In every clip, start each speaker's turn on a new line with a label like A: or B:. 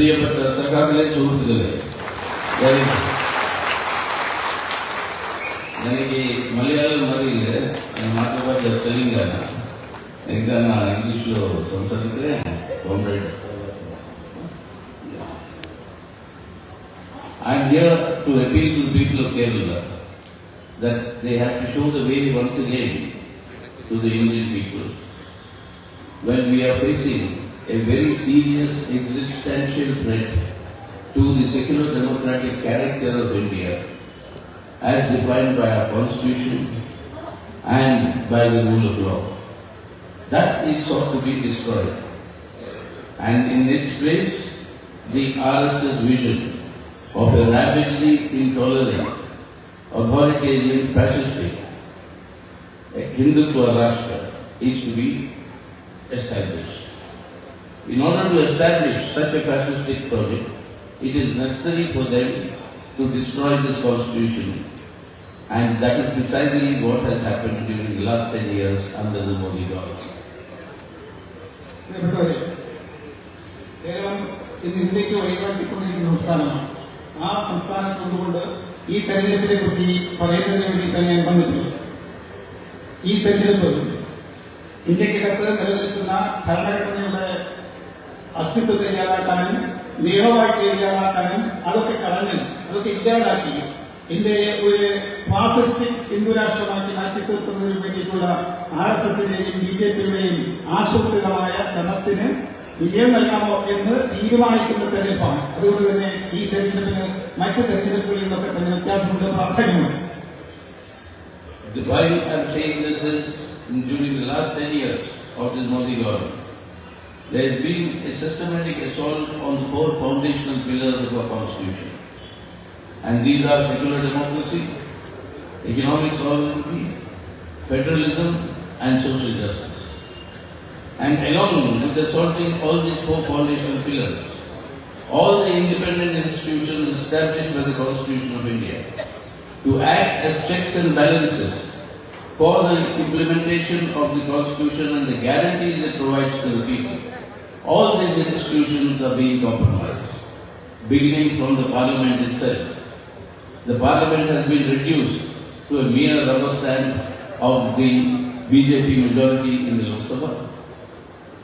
A: പ്രിയപ്പെട്ട സഖാക്കളെ, സുഹൃത്തുക്കളെ, എനിക്ക് മലയാളം അറിയില്ല, മാതൃഭാഷ തെലുങ്കാന. എനിക്കാണ് ഇംഗ്ലീഷിലോ സംസാരിക്കുന്നത്. Comrade, I am here to appeal to the people of Kerala that they have to show the way once again to the Indian people when we are facing a very serious existential threat to the secular democratic character of India as defined by our constitution and by the rule of law. That is sought to be destroyed, and in its place the RSS vision of a rapidly intolerant, authoritarian, fascistic Hindutva Rashtra is to be established. In order to establish such a fascistic project, it is necessary for them to destroy this constitution, and that is precisely what has happened during the last 10 years under the Modi government.
B: Kerala ഇന്ന് ഇന്ത്യക്ക് വഴികാട്ടിക്കൊണ്ടിരിക്കുന്ന സംസ്ഥാനമാണ്. ആ സംസ്ഥാനത്ത് നിന്നുകൊണ്ട് ഈ തെരഞ്ഞെടുപ്പിനെ പറ്റി പറയുന്നതിന് വേണ്ടി തന്നെ ഞാൻ വന്നിട്ടുണ്ട്. ഈ തെരഞ്ഞെടുപ്പ് ഇന്ത്യക്കകത്ത് നിലനിൽക്കുന്ന ഭരണഘടനയുടെ അസ്തിത്വത്തെ ഇല്ലാതാക്കാനും നിയമവാഴ്ച ഇല്ലാതാക്കാനും അതൊക്കെ കളഞ്ഞ് അതൊക്കെ ഇല്ലാതാക്കി ഇന്ത്യയെ ഒരു ഫാസിസ്റ്റിക് ഹിന്ദു രാഷ്ട്രമാക്കി മാറ്റി തീർക്കുന്നതിന് വേണ്ടിയിട്ടുള്ള RSSന്റെയും BJPയുടെയും ആസൂത്രിതമായ ശ്രമത്തിന് വിജയം നൽകാമോ എന്ന് തീരുമാനിക്കുന്ന തെരഞ്ഞെടുപ്പാണ്. അതുകൊണ്ട് തന്നെ ഈ തെരഞ്ഞെടുപ്പിന് മറ്റു തെരഞ്ഞെടുപ്പുകളിൽ നിന്നൊക്കെ തന്നെ വ്യത്യാസമുണ്ട്, പ്രാധാന്യമുണ്ട്.
A: Why I am saying this is during the last 10 years of this Modi government, there has been a systematic assault on the 4 foundational pillars of our constitution, and these are secular democracy, economic sovereignty, federalism, and social justice. And along with assaulting all these 4 foundational pillars, all the independent institutions established by the Constitution of India to act as checks and balances for the implementation of the Constitution and the guarantees it provides to the people, all these institutions are being compromised, beginning from the Parliament itself. The Parliament has been reduced to a mere rubber stamp of the BJP majority in the Lok Sabha.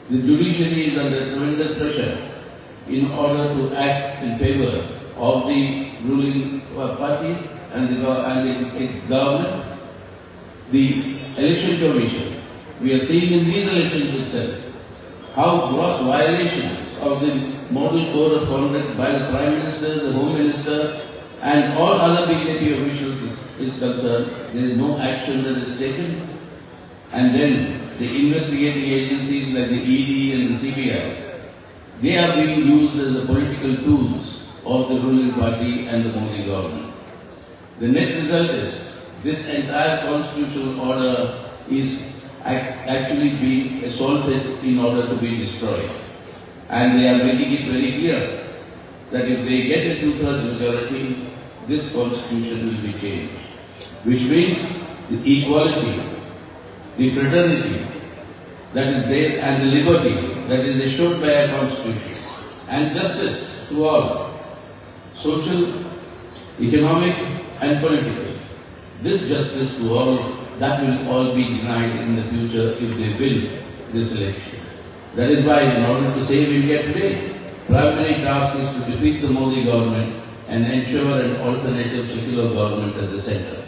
A: The judiciary is under tremendous pressure in order to act in favor of the ruling party and the government. The election commission, we are seeing in these elections itself how gross violations of the model code of conduct by the Prime Minister, the Home Minister, and all other BJP officials is concerned. There is no action that is taken, and then the investigating agencies like the ED and the CBI, they are being used as the political tools of the ruling party and the Modi government. The net result is this entire constitutional order is actually being assaulted in order to be destroyed. And they are making it very clear that if they get a 2/3 majority, this constitution will be changed. Which means the equality, the fraternity that is there, and the liberty that is assured by our constitution, and justice to all, social, economic and political. This justice to all, that will all be denied in the future if they win this election. That is why in order to save India today, primary task is to defeat the Modi government and ensure an alternative secular government at the center.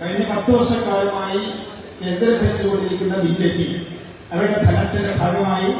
B: കഴിഞ്ഞ 10 വർഷക്കാലമായി കേന്ദ്രം ഭരിച്ചുകൊണ്ടിരിക്കുന്ന BJP അവരുടെ ഫലത്തിന്റെ ഭാഗമായി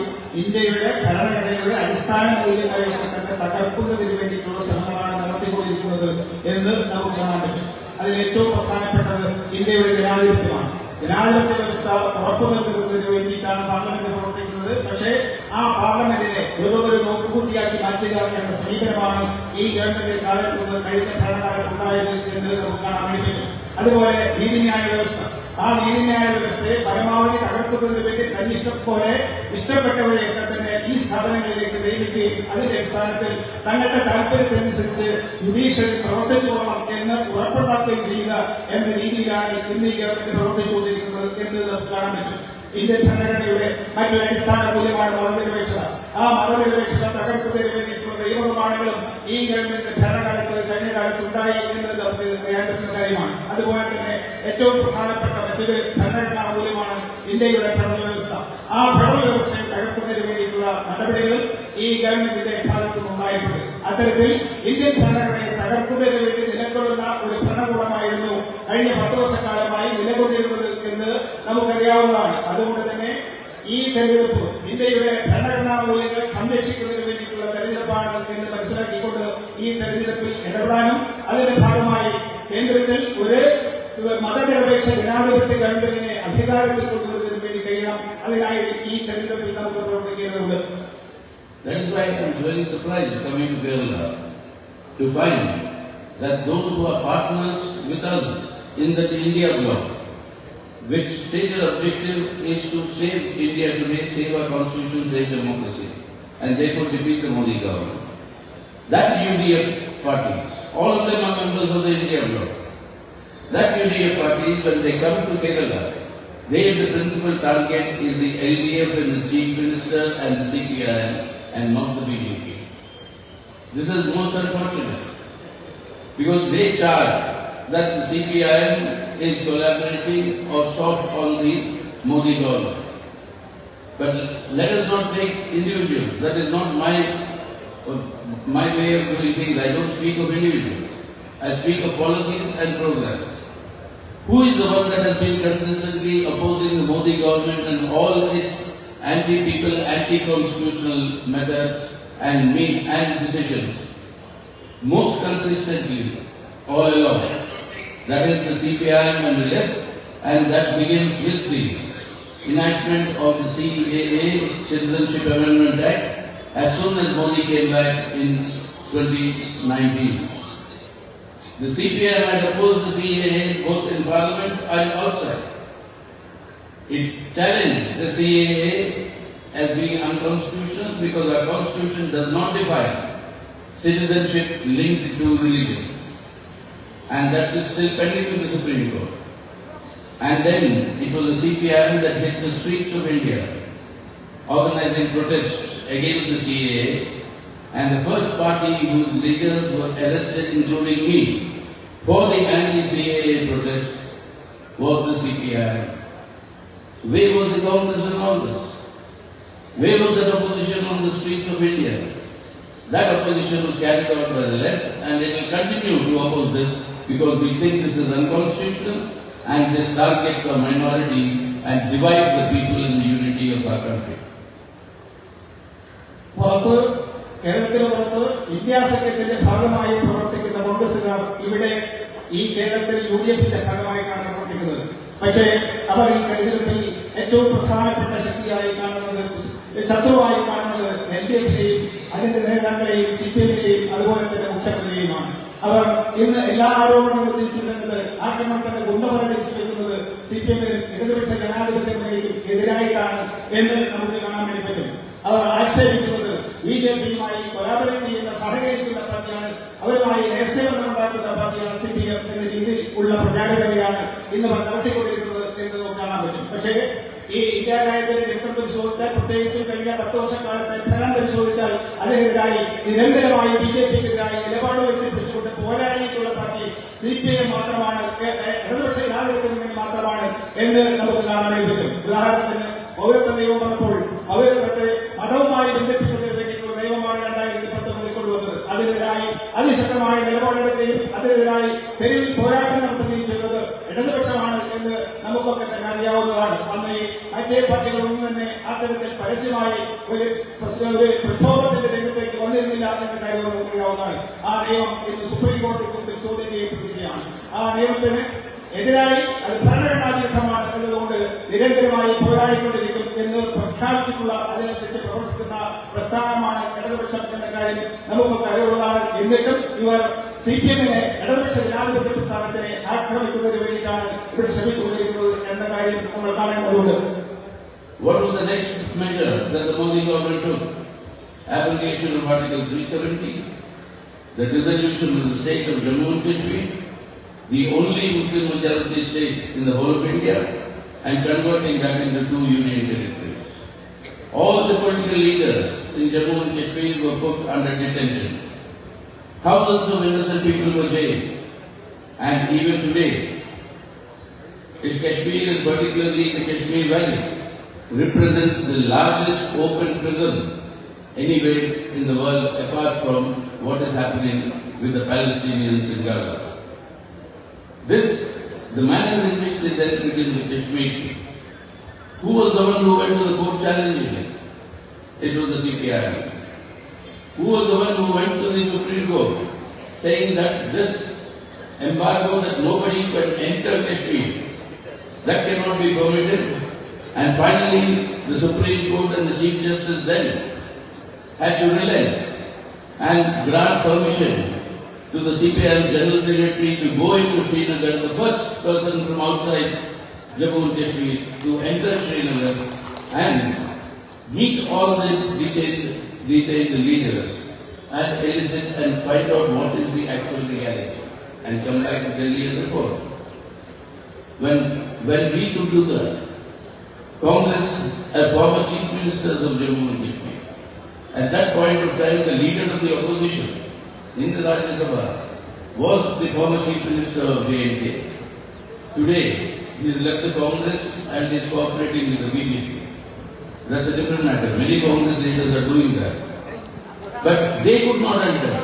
B: ഇന്ത്യയുടെ ഭരണഘടനയുടെ അടിസ്ഥാന മൂല്യങ്ങളെയൊക്കെ തന്നെ തകർക്കുന്നതിന് വേണ്ടിയിട്ടുള്ള ശ്രമങ്ങളാണ് നടത്തിക്കൊണ്ടിരിക്കുന്നത് എന്ന് നമുക്ക് കാണാൻ പറ്റും. അതിൽ ഏറ്റവും പ്രധാനപ്പെട്ടത് ഇന്ത്യയുടെ ജനാധിപത്യമാണ്. ജനാധിപത്യ വ്യവസ്ഥ ഉറപ്പുനൽകുന്നതിന് വേണ്ടിയിട്ടാണ് പാർലമെന്റ് പ്രവർത്തിക്കുന്നത്. പക്ഷേ ആ പാർലമെന്റിനെ വെറുമൊരു നോക്കുകുത്തിയാക്കി മാറ്റുക എന്ന സമീപനമാണ് ഈ ഗവൺമെന്റ് കാലത്ത് നിന്ന് കഴിഞ്ഞ ഭരണകാലത്ത് ഉണ്ടായത് എന്ന് നമുക്ക് കാണാൻ വേണ്ടി പറ്റും. അതുപോലെ നീതിന്യായ വ്യവസ്ഥ, ആ നീതിന്യായ വ്യവസ്ഥയെ പരമാവധി തകർക്കുന്നതിന് വേണ്ടി തന്നിഷ്ടം പോലെ ഇഷ്ടപ്പെട്ടവരെയൊക്കെ തന്നെ ഈ സ്ഥാപനങ്ങളിലേക്ക് നിയമിക്കുകയും അതിന്റെ അടിസ്ഥാനത്തിൽ തങ്ങളുടെ താല്പര്യത്തിനനുസരിച്ച് ജുഡീഷ്യറി പ്രവർത്തിച്ചോളണം എന്ന് ഉറപ്പുണ്ടാക്കുകയും ചെയ്യുക എന്ന രീതിയിലാണ് ഇന്ന് ഈ ഗവൺമെന്റ് പ്രവർത്തിച്ചുകൊണ്ടിരിക്കുന്നത് എന്ന് നമുക്ക് കാണാൻ പറ്റും. ഇന്ത്യൻ ഭരണഘടനയുടെ മറ്റൊരു അടിസ്ഥാന മൂല്യമാണ് മതനിരപേക്ഷത. ആ മതനിരപേക്ഷത തകർക്കുന്നതിന് വേണ്ടിയിട്ടുള്ള നിയമനിർമ്മാണങ്ങളും ഈ ഗവൺമെന്റ് ഭരണകാലത്ത് കഴിഞ്ഞ കാലത്ത് ഉണ്ടായി എന്നത് നമുക്ക് അറിയാൻ പറ്റുന്ന കാര്യമാണ്. അതുപോലെ തന്നെ ഏറ്റവും പ്രധാനപ്പെട്ട മറ്റൊരു ഭരണഘടനാ മൂല്യമാണ് ഇന്ത്യയുടെ ഫെഡറൽ വ്യവസ്ഥ. ആ ഫെഡറൽ വ്യവസ്ഥയെ തകർക്കുന്നതിന് വേണ്ടിയിട്ടുള്ള നടപടികൾ ഈ ഗവൺമെന്റിന്റെ ഭാഗത്തു നിന്നുണ്ടായിട്ടുണ്ട്. അത്തരത്തിൽ ഇന്ത്യൻ ഭരണഘടനയെ തകർക്കുന്നതിന് വേണ്ടി നിലകൊള്ളുന്ന ഒരു ഭരണകൂടമായിരുന്നു കഴിഞ്ഞ 10 വർഷക്കാലമായി നിലകൊണ്ടിരുന്നത് എന്ന് നമുക്കറിയാവുന്നതാണ്. അതുകൊണ്ട് തന്നെ ഈ തെരഞ്ഞെടുപ്പ് ഇന്ത്യയുടെ ഭരണഘടനാ മൂല്യങ്ങളെ സംരക്ഷിക്കുന്നതിന് വേണ്ടിയിട്ടുള്ള തെരഞ്ഞെടുപ്പാണ് എന്ന് മനസ്സിലാക്കിക്കൊണ്ട് ഈ തെരഞ്ഞെടുപ്പിൽ ഇടപെടാനും അതിന്റെ ഭാഗമായി കേന്ദ്രത്തിൽ ഒരു മതനിരപേക്ഷ ജനാധിപത്യ ഗവൺമെന്റിനെ അധികാരത്തിൽ കൊണ്ടുവരുന്നതിന് വേണ്ടി കഴിയണം. അതിനായി ഈ തെരഞ്ഞെടുപ്പിൽ നമുക്ക് പ്രവർത്തിക്കേണ്ടതുണ്ട്.
A: That is why I am very surprised coming to Kerala to find that those who are partners with us in the India bloc, which stated objective is to save India today, save our constitution, save democracy, and therefore defeat the Modi government. That UDF parties, all of them are members of the India bloc. That UDF parties, when they come to Kerala, they, the principal target is the LDF and the Chief Minister and the CPIM and not the BJP. This is most unfortunate because they charge that the CPIM is collaborating or soft on the Modi government. But let us not take individuals. That is not my way of doing things. I don't speak of individuals. I speak of policies and programs. Who is the one that has been consistently opposing the Modi government and all its anti-people, anti-constitutional methods and decisions? Most consistently, all along. That is the CPIM and the left, and that begins with the enactment of the CAA, Citizenship Amendment Act, as soon as Modi came back in 2019. The CPIM had opposed the CAA both in Parliament and outside. It challenged the CAA as being unconstitutional because our constitution does not define citizenship linked to religion. And that is still pending with the Supreme Court. And then it was the CPIM that hit the streets of India, organizing protests against the CAA, and the first party whose leaders were arrested, including me, for the anti-CAA protest was the CPIM. Where was the Congress in all this? Where was that opposition on the streets of India? That opposition was carried out by the left, and it will continue to oppose this because we think this is unconstitutional and this targets our minorities and divides the people in the unity of our country.
B: കേരളത്തിന് പുറത്ത് India സഖ്യത്തിന്റെ ഭാഗമായി പ്രവർത്തിക്കുന്ന കോൺഗ്രസുകാർ ഇവിടെ ഈ കേരളത്തിൽ UDFന്റെ ഭാഗമായിട്ടാണ് പ്രവർത്തിക്കുന്നത്. പക്ഷേ അവർ ഈ തെരഞ്ഞെടുപ്പിൽ ഏറ്റവും പ്രധാനപ്പെട്ട ശക്തിയായി കാണുന്നത്, ശത്രുവായി കാണുന്നത് LDFയെയും അതിന്റെ നേതാക്കളെയും CPIMനെയും അതുപോലെ തന്നെ മുഖ്യമന്ത്രിയെയുമാണ്. അവർ ഇന്ന് എല്ലാ ആരോപണങ്ങളും ഉന്നയിച്ചിരുന്നത്, ആക്രമണത്തിന്റെ ഗുണ്ടപരക്കുന്നത് CPIMനും ഇടതുപക്ഷ ജനാധിപത്യ മുന്നണിക്കും എതിരായിട്ടാണ് എന്ന് നമുക്ക് കാണാൻ വേണ്ടി പറ്റും. അവർ ആക്ഷേപിക്കുന്നത് BJPയുമായി കൊലാബറേറ്റ് ചെയ്യുന്ന, സഹകരിക്കുന്ന പാർട്ടിയാണ്, അവരുമായി രഹസ്യബന്ധം ഉണ്ടാക്കുന്ന പാർട്ടിയാണ് CPIM എന്ന രീതിയിൽ ഉള്ള പ്രചാരകരെയാണ് ഇന്ന് നടത്തിക്കൊണ്ടിരിക്കുന്നത് എന്ന് നമുക്ക് കാണാൻ പറ്റും. പക്ഷേ ഈ ഇന്ത്യ രാജ്യത്തിന്റെ ചരിത്രം പരിശോധിച്ചാൽ, പ്രത്യേകിച്ചും കഴിഞ്ഞ 10 വർഷക്കാലത്തെ ഫലം പരിശോധിച്ചാൽ, അതിനെതിരായി നിരന്തരമായി BJPക്കെതിരായി നിലപാട് ഉയർത്തിപ്പിടിച്ചുകൊണ്ട് പോരാടിയിട്ടുള്ള പാർട്ടി CPIM മാത്രമാണ്, ഇടതുപക്ഷ ജനാധിപത്യ മുന്നണി മാത്രമാണ് എന്ന് നമുക്ക് കാണാൻ വേണ്ടി പറ്റും. ഉദാഹരണത്തിന് പൗരത്വ നിയമം വന്നപ്പോൾ പൗരത്വത്തെ മതവുമായി ബന്ധിപ്പിക്കുന്നതിന് വേണ്ടിയിട്ടുള്ള നിയമമാണ് 2019 കൊണ്ടുവന്നത്. അതിനെതിരായി അതിശക്തമായ നിലപാടെടുക്കുകയും അതിനെതിരായി തെരുവിൽ പോരാട്ടം നടത്തുകയും ചെയ്തത് ഇടതുപക്ഷമാണ് എന്ന് നമുക്കൊക്കെ തന്നെ അറിയാവുന്നതാണ്. അന്ന് ഈ മറ്റേ പാർട്ടികളൊന്നും തന്നെ അത്തരത്തിൽ പരസ്യമായി ഒരു പ്രക്ഷോഭത്തിന്റെ രംഗത്തേക്ക് വന്നിരുന്നില്ല എന്ന കാര്യം നമുക്കറിയാവുന്നതാണ്. ആ നിയമം ഇന്ന് സുപ്രീം കോടതി മുമ്പിൽ ചോദ്യം ചെയ്യപ്പെട്ടിരിക്കുകയാണ്. ആ നിയമത്തിന് എതിരായി അത് ഭരണഘടനാ വിരുദ്ധമാണ് എന്നതുകൊണ്ട് നിരന്തരമായി പോരാടിക്കൊണ്ടിരിക്കും എന്ന് പ്രഖ്യാപിച്ചിട്ടുള്ള, അതിനനുസരിച്ച് പ്രവർത്തിക്കുന്ന പ്രസ്ഥാനമാണ് ഇടതുപക്ഷം എന്ന കാര്യം നമുക്കൊക്കെ അറിവുള്ളതാണ്. എന്നിട്ടും ഇവർ CPIMനെ, ഇടതുപക്ഷ ജനാധിപത്യ പ്രസ്ഥാനത്തിനെ ആക്രമിക്കുന്നതിന് വേണ്ടിയിട്ടാണ് ഇവിടെ ശ്രമിച്ചുകൊണ്ടിരിക്കുന്നത് എന്ന കാര്യം നമ്മൾ കാണേണ്ടതുണ്ട്.
A: What was the next measure that the Modi government took? Abrogation of Article 370, the dissolution of the state of Jammu and Kashmir, the only Muslim majority state in the whole of India, and converting that into 2 union territories. All the political leaders in Jammu and Kashmir were put under detention. Thousands of innocent people were jailed. And even today, Kashmir, and particularly the Kashmir Valley, represents the largest open prison anywhere in the world apart from what is happening with the Palestinians in Gaza. The manner in which they dealt with the Kashmir, who was the one who went to the court challenging it? It was the CPI. Who was the one who went to the Supreme Court saying that this embargo, that nobody can enter Kashmir, that cannot be permitted? And finally, the Supreme Court and the Chief Justice then had to relent and grant permission to the CPI General Secretary to go into Srinagar, the first person from outside Jammu and Kashmir to enter Srinagar and meet all the detained leaders and elicit and find out what is the actual reality and come back to Delhi and report. When we could do that, Congress and former chief ministers of Jammu and Kashmir, at that point of time, the leader of the opposition in the Rajya Sabha was the former chief minister of J&K. Today, he has left the Congress and is cooperating with the BJP. That's a different matter. Many Congress leaders are doing that. But they could not enter.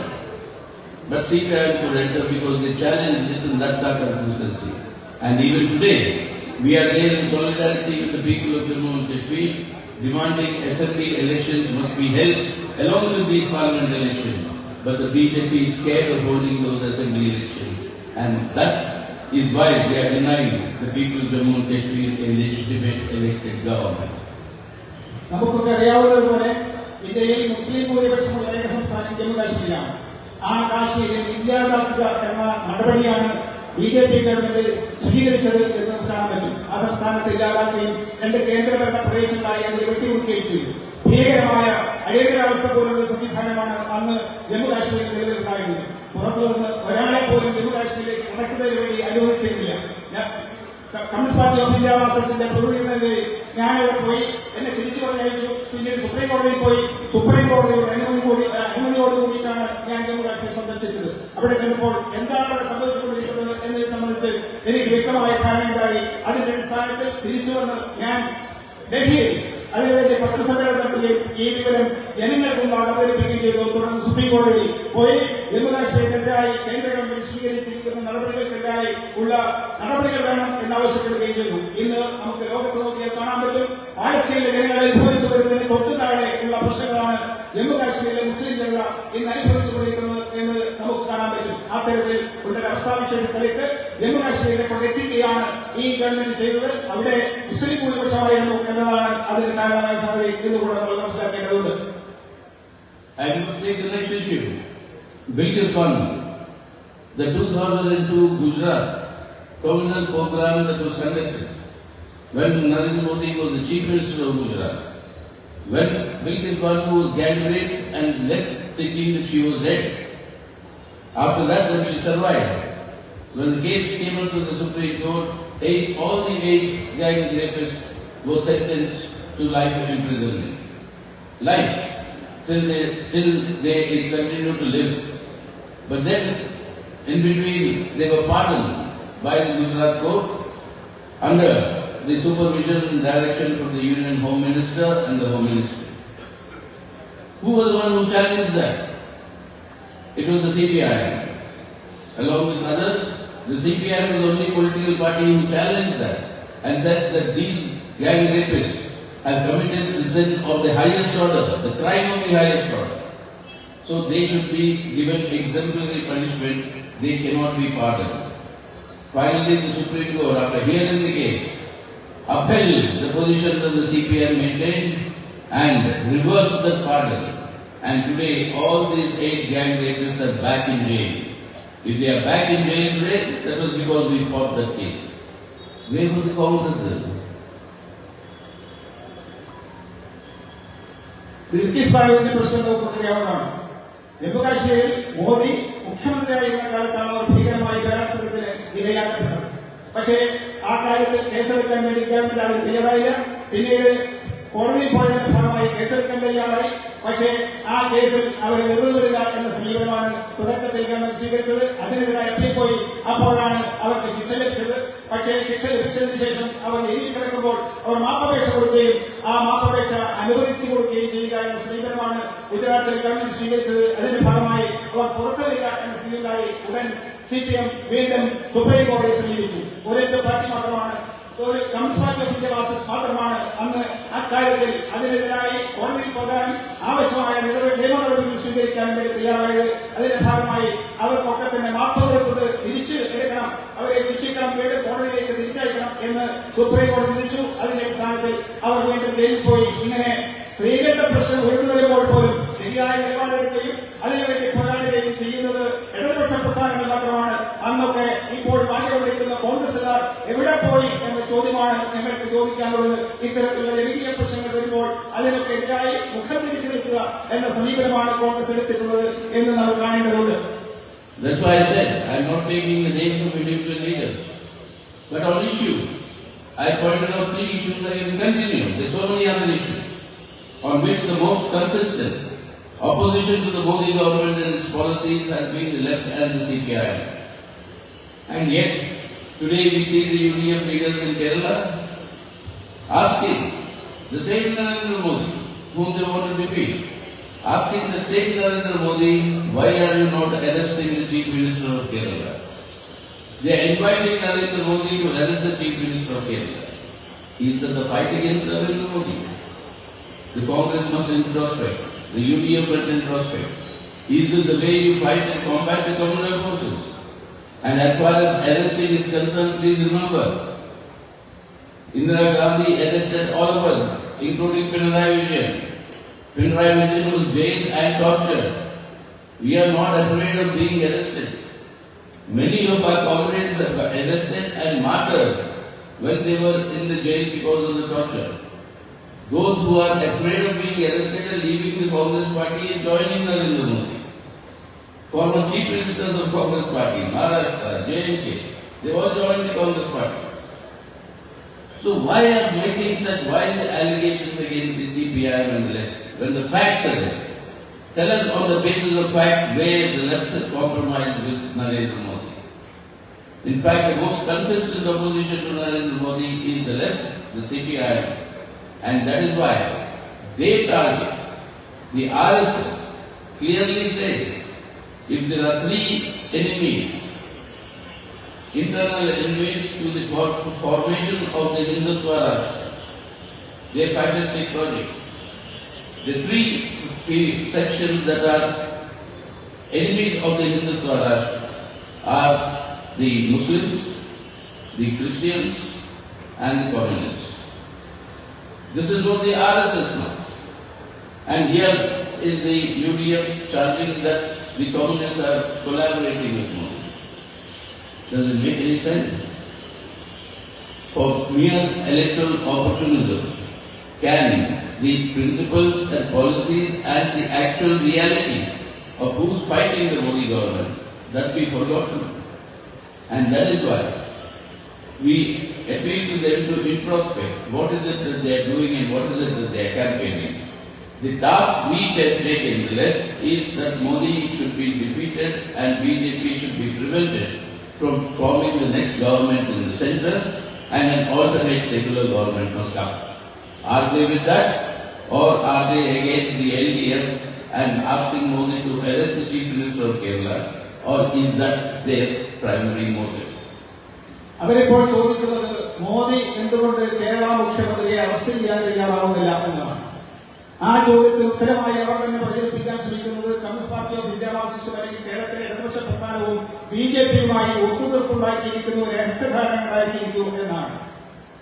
A: But CPI could enter because they challenged it, and that's our consistency. And even today, we are there in solidarity with the people of Jammu and Kashmir, demanding assembly elections must be held along with these parliament elections. But the BJP is scared of holding those assembly elections. And that is why they are denying the people of Jammu and Kashmir a legitimate elected government.
B: നമുക്കൊക്കെ അറിയാവുന്നതുപോലെ ഇന്ത്യയിൽ മുസ്ലിം ഭൂരിപക്ഷമുള്ള ഏക സംസ്ഥാനം ജമ്മു കാശ്മീരാണ്. ആ കാശ്മീരിൽ ഇല്ലാതാക്കുക എന്ന നടപടിയാണ് BJP ഗവൺമെന്റ് സ്വീകരിച്ചത് എന്ന് കാണാൻ പറ്റും. ആ സംസ്ഥാനത്ത് ഇല്ലാതാക്കുകയും 2 കേന്ദ്രഭരണ പ്രദേശങ്ങളായി അതിനെ വെട്ടിമുറിക്കുകയും ചെയ്തു. ഭീകരമായ അടിയന്തരാവസ്ഥ പോലുള്ള സംവിധാനമാണ് അന്ന് ജമ്മു കാശ്മീരിൽ നിലവിലുണ്ടായിരുന്നത്. പുറത്തുനിന്ന് ഒരാളെ പോലും ജമ്മു കാശ്മീരിലേക്ക് നടക്കുന്നതിന് വേണ്ടി അനുവദിച്ചിരുന്നില്ല. കമ്മ്യൂണിസ്റ്റ് പാർട്ടി ഓഫ് ഇന്ത്യ മാർക്സിസ്റ്റിന്റെ പ്രതിനിധികളെ ഞാൻ അവിടെ പോയി, എന്നെ തിരിച്ചു പറഞ്ഞയച്ചു. പിന്നീട് സുപ്രീം കോടതിയിൽ പോയി, സുപ്രീം കോടതിയുടെ അനുമതിയോടുകൂടിയിട്ടാണ് ഞാൻ ജമ്മു കാശ്മീർ സന്ദർശിച്ചത്. അവിടെ ചെന്നപ്പോൾ എന്താണ് അവിടെ സംഭവിച്ചുകൊണ്ടിരിക്കുന്നത് എന്നതിനെ സംബന്ധിച്ച് എനിക്ക് വ്യക്തമായ ധാരണയുണ്ടായി. അതിന്റെ അടിസ്ഥാനത്തിൽ തിരിച്ചു വന്ന് ഞാൻ ഡൽഹിയിൽ അതിനുവേണ്ടി പത്രസമ്മേളനം നടത്തുകയും ഈ വിവരം ജനങ്ങൾക്ക് മുമ്പ് അവതരിപ്പിക്കുകയും ചെയ്തു. തുടർന്ന് സുപ്രീം കോടതിയിൽ പോയി ജമ്മു കാശ്മീരിനെതിരായി കേന്ദ്ര ഗവൺമെന്റ് സ്വീകരിച്ചിരിക്കുന്ന നടപടികൾക്കെതിരായി ഉള്ള നടപടികൾ വേണം എന്നാവശ്യപ്പെടുകയും ചെയ്തു. ഇന്ന് നമുക്ക് ലോകത്ത് നോക്കിയാൽ കാണാൻ പറ്റും, പാലസ്തീനിലെ ജനങ്ങൾ അനുഭവിച്ചു വരുന്നതിന് തൊട്ടു താഴെ ഉള്ള പ്രശ്നങ്ങളാണ് ജമ്മു കാശ്മീരിലെ മുസ്ലിം ജനത ഇന്ന് അനുഭവിച്ചുകൊണ്ടിരിക്കുന്നത് എന്ന് നമുക്ക് കാണാൻ പറ്റും. അത്തരത്തിൽ ഉള്ള അവസ്ഥാവിശേഷത്തിലേക്ക് ജമ്മു കാശ്മീരിനെ കൊണ്ടെത്തിക്കുകയാണ് ഈ ഗവൺമെന്റ് ചെയ്തത്. അവിടെ മുസ്ലിം ഭൂരിപക്ഷമായിരുന്നു എന്നതാണ് അതിന് കാരണമായ സാധ്യത എന്നുകൂടെ നമ്മൾ മനസ്സിലാക്കേണ്ടതുണ്ട്.
A: And to take the next issue, biggest one, the 2002 Gujarat communal program that was conducted when Narendra Modi was the chief minister of Gujarat, when Bilkis Banu was gang raped and left thinking that she was dead. After that, when she survived, when the case came up to the Supreme Court, all the 8 gang rapists were sentenced to life imprisonment. Life. Till they continue to live. But then, in between, they were pardoned by the Gujarat court under the supervision and direction from the Union Home Minister and the Home Ministry. Who was the one who challenged that? It was the CPI. Along with others, the CPI was the only political party who challenged that and said that these gang rapists have committed the sin of the highest order, the crime of the highest order. So they should be given exemplary punishment. They cannot be pardoned. Finally, the Supreme Court, after hearing the case, upheld the position that the CPI maintained and reversed the pardon. And today, all these 8 gang rapists are back in jail. If they are back in jail today, that was because we fought that case. Where was the Congress then?
B: Bilkis ബാനുവിന്റെ പ്രശ്നം നമുക്കറിയാവുന്നതാണ്. ജമ്മു കാശ്മീരിൽ മോദി മുഖ്യമന്ത്രിയായിരുന്ന കാലത്താണ് അവർ ഭീകരമായ ബലാത്സംഗത്തിന് ഇരയാക്കപ്പെട്ടത്. പക്ഷേ ആ കാര്യത്തിൽ കേസെടുക്കാൻ വേണ്ടി ഗവൺമെന്റ് അത് തയ്യാറായില്ല. പിന്നീട് കോടതിയിൽ പോയതിന്റെ ഭാഗമായി കേസെടുക്കാൻ തയ്യാറായി. പക്ഷേ ആ കേസിൽ അവർ വെറുതെ വിടുക എന്ന സമീപനമാണ് തുടക്കത്തിൽ ഗവൺമെന്റ് സ്വീകരിച്ചത്. അതിനെതിരായി അപ്പീൽ പോയി. അപ്പോഴാണ് അവർക്ക് ശിക്ഷ ലഭിച്ചത്. പക്ഷേ ശിക്ഷ ലഭിച്ചതിന് ശേഷം അവർ ജയിലിൽ കിടക്കുമ്പോൾ അവർ മാപ്പപേക്ഷ കൊടുക്കുകയും ആ മാപ്പപേക്ഷ അനുവദിച്ചു കൊടുക്കുകയും ചെയ്യുക എന്ന സമീപനമാണ് ഗുജറാത്തിൽ ഗവൺമെന്റ് സ്വീകരിച്ചത്. അതിന്റെ ഭാഗമായി അവർ പുറത്തുവരിക എന്ന സ്ഥിതിയിലായി. ഉടൻ CPM വീണ്ടും സുപ്രീം കോടതിയെ സമീപിച്ചു. ഒരൊറ്റ പാർട്ടി മാത്രമാണ്, ഒരു communist Party of India Marxist മാത്രമാണ് അന്ന് അക്കാര്യത്തിൽ അതിനെതിരായി കോടതിയിൽ പോകാൻ ആവശ്യമായ നിയമ നടപടികൾ സ്വീകരിക്കാൻ വേണ്ടി തയ്യാറായത്. അതിന്റെ ഭാഗമായി അവർക്കൊക്കെ തന്നെ മാപ്പ് കൊടുത്തത് തിരിച്ചു എടുക്കണം, അവരെ ശിക്ഷിക്കണം, വീണ്ടും കോടതിയിലേക്ക് തിരിച്ചയക്കണം എന്ന് സുപ്രീം കോടതി വിധിച്ചു. അതിന്റെ അടിസ്ഥാനത്തിൽ അവർ വീണ്ടും ജയിലിൽ പോയി. ഇങ്ങനെ സ്ത്രീകളുടെ പ്രശ്നം ഉയർന്നു വരുമ്പോൾ പോലും ശരിയായ നിലപാടെടുക്കുകയും അതിനുവേണ്ടി പോരാടുകയും ചെയ്യുന്നത് ഇടതുപക്ഷ പ്രസ്ഥാനങ്ങൾ മാത്രമാണ്. അന്നൊക്കെ ഇപ്പോൾ വാങ്ങിക്കൊണ്ടിരിക്കുന്ന കോൺഗ്രസുകാർ എവിടെ പോയി എന്ന ചോദ്യമാണ് ഞങ്ങൾക്ക് ചോദിക്കാനുള്ളത്. ഇത്തരത്തിലുള്ള ജനകീയ പ്രശ്നങ്ങൾ വരുമ്പോൾ അതിനൊക്കെ എതിരായി മുഖം തിരിച്ചു നിൽക്കുക എന്ന സമീപനമാണ് കോൺഗ്രസ് എടുത്തിട്ടുള്ളത് എന്ന് നമ്മൾ കാണേണ്ടതുണ്ട്.
A: That's why I said I am not taking the names of individual leaders, but on issue I pointed out 3 issues that can continue. There are so many other issues on which the most consistent opposition to the Modi government and its policies has been the left and the CPI. And yet, today we see the UDF leaders in Kerala asking the same Narendra Modi, whom they want to defeat, asking the same Narendra Modi, why are you not arresting the Chief Minister of Kerala? They are inviting Narendra Modi to arrest the Chief Minister of Kerala. Is that the fight against Narendra Modi? The Congress must introspect. The UDF must introspect. Is this the way you fight and combat the communal forces? And as far as arresting is concerned, please remember, Indira Gandhi arrested all of us, including Pinarayi Vijayan. Pinarayi Vijayan was jailed and tortured. We are not afraid of being arrested. Many of our comrades were arrested and martyred when they were in the jail because of the torture. Those who are afraid of being arrested and leaving the Congress party and joining Narendra Modi. Former chief ministers of Congress party, Maharashtra, J&K, they all joined the Congress party. So why are making such wild allegations against the CPI and the left when the facts are there? Tell us on the basis of facts where the left has compromised with Narendra Modi. In fact, the most consistent opposition to Narendra Modi is the left, the CPI. And that is why they target, the RSS clearly says, if there are 3 enemies, internal enemies to the formation of the Hindutva Rashtra, their fascistic project, the 3 sections that are enemies of the Hindutva Rashtra are the Muslims, the Christians and the communists. This is what the RSS knows. And here is the UDF charging that the communists are collaborating with Modi. Does it make any sense? For mere electoral opportunism, can the principles and policies and the actual reality of who's fighting the Modi government that be forgotten? And that is why we appeal to them to introspect. What is it that they are doing and what is it that they are campaigning? The task we have taken, the left, is that Modi should be defeated and BJP should be prevented from forming the next government in the center and an alternate secular government must come. Are they with that? Or are they against the LDF and asking Modi to arrest the Chief Minister of Kerala? Or is that their primary motive?
B: അവരിപ്പോൾ ചോദിക്കുന്നത് മോദി എന്തുകൊണ്ട് കേരള മുഖ്യമന്ത്രിയെ arrest ചെയ്യാൻ തയ്യാറാവുന്നില്ല എന്നതാണ്. ആ ചോദ്യത്തിന് ഉത്തരമായി അവർ തന്നെ പ്രചരിപ്പിക്കാൻ ശ്രമിക്കുന്നത് communist Party of India Marxist അല്ലെങ്കിൽ കേരളത്തിലെ ഇടതുപക്ഷ പ്രസ്ഥാനവും BJPയുമായി ഒത്തുതീർപ്പുണ്ടാക്കിയിരിക്കുന്നു, രഹസ്യധാരണ ഉണ്ടാക്കിയിരിക്കുന്നു എന്നാണ്.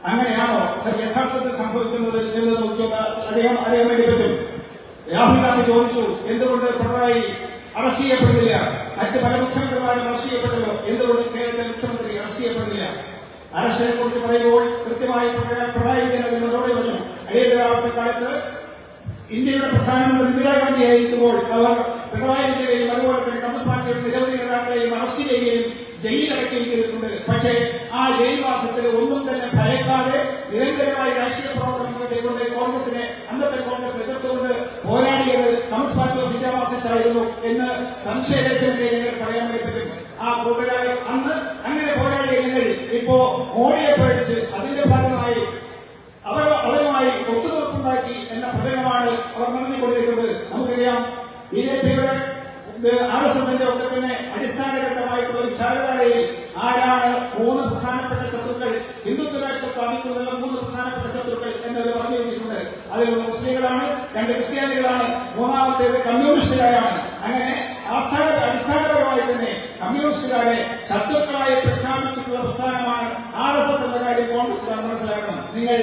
B: അങ്ങനെയാണോ യഥാർത്ഥത്തിൽ സംഭവിക്കുന്നത് എന്ന് അദ്ദേഹം അറിയാൻ വേണ്ടി പറ്റും. രാഹുൽ ഗാന്ധി ചോദിച്ചു, എന്തുകൊണ്ട് പിണറായി അറസ്റ്റ് ചെയ്യപ്പെടുന്നില്ല? മറ്റ് പല മുഖ്യമന്ത്രിമാരും അറസ്റ്റ് ചെയ്യപ്പെട്ടല്ലോ, എന്തുകൊണ്ട് കേരളത്തിലെ മുഖ്യമന്ത്രി അറസ്റ്റ് ചെയ്യപ്പെടുന്നില്ല? അറസ്റ്റിനെ കുറിച്ച് പറയുമ്പോൾ കൃത്യമായി പിണറായി വിജയൻ അതിന് മറുപടി പറഞ്ഞു. അടിയന്തരാവസ്ഥക്കാലത്ത് ഇന്ത്യയുടെ പ്രധാനമന്ത്രി ഇന്ദിരാഗാന്ധി ആയിരിക്കുമ്പോൾ അവർ പിണറായി വിജയനെയും അതുപോലെ തന്നെ കമ്മ്യൂണിസ്റ്റ് പാർട്ടിയുടെ നിരവധി നേതാക്കളെയും അറസ്റ്റ് ചെയ്യുകയും ജയിലടക്കുകയും ചെയ്തിട്ടുണ്ട്. പക്ഷേ ആ ജയിൽവാസത്തിൽ ഒന്നും തന്നെ ഭയക്കാതെ നിരന്തരമായി രാഷ്ട്രീയ പ്രവർത്തനങ്ങൾ ചെയ്തുകൊണ്ട് കോൺഗ്രസിനെ അന്നത്തെ കോൺഗ്രസ് എതിർത്തുകൊണ്ട് പോരാടിയത് കമ്മ്യൂണിസ്റ്റ് പാർട്ടി ഓഫ് ഇന്ത്യ മാർക്സിസ്റ്റായിരുന്നു എന്ന് സംശയലേശമെന്നേ ഞങ്ങൾ പറയാൻ വേണ്ടി പറ്റും. ആ കൂട്ടുകാരെ അന്ന് അങ്ങനെ പോരാടിയ നിങ്ങൾ ഇപ്പോ മോഡിയെ പേടിച്ച് അതിന്റെ ഭാഗമായി അവരുമായി ഒത്തുതീർപ്പുണ്ടാക്കി എന്ന പ്രചരണമാണ് അവർ നടത്തിക്കൊണ്ടിരിക്കുന്നത്. നമുക്കറിയാം BJP-യുടെ RSSന്റെ ഒക്കെ തന്നെ അടിസ്ഥാനഘട്ടമായിട്ടുള്ള വിചാരധാരയിൽ ആരാണ് മൂന്ന് പ്രധാനപ്പെട്ട ശത്രുക്കൾ, ഹിന്ദുത്വ രാഷ്ട്രം സ്ഥാപിക്കുന്നതിനുള്ള മൂന്ന് പ്രധാനപ്പെട്ട ശത്രുക്കൾ എന്നവർ പറഞ്ഞു വെച്ചിട്ടുണ്ട്. അതിലൊന്ന് മുസ്ലിങ്ങളാണ്, രണ്ട് ക്രിസ്ത്യാനികളാണ്, മൂന്നാമത്തേത് കമ്മ്യൂണിസ്റ്റുകാരാണ്. അങ്ങനെ അടിസ്ഥാനപരമായി തന്നെ കമ്മ്യൂണിസ്റ്റുകാരെ ശത്രുക്കളായി പ്രഖ്യാപിച്ചിട്ടുള്ള പ്രസ്ഥാനമാണ് RSS എന്ന കാര്യം കോൺഗ്രസ് മനസ്സിലാക്കണം. നിങ്ങൾ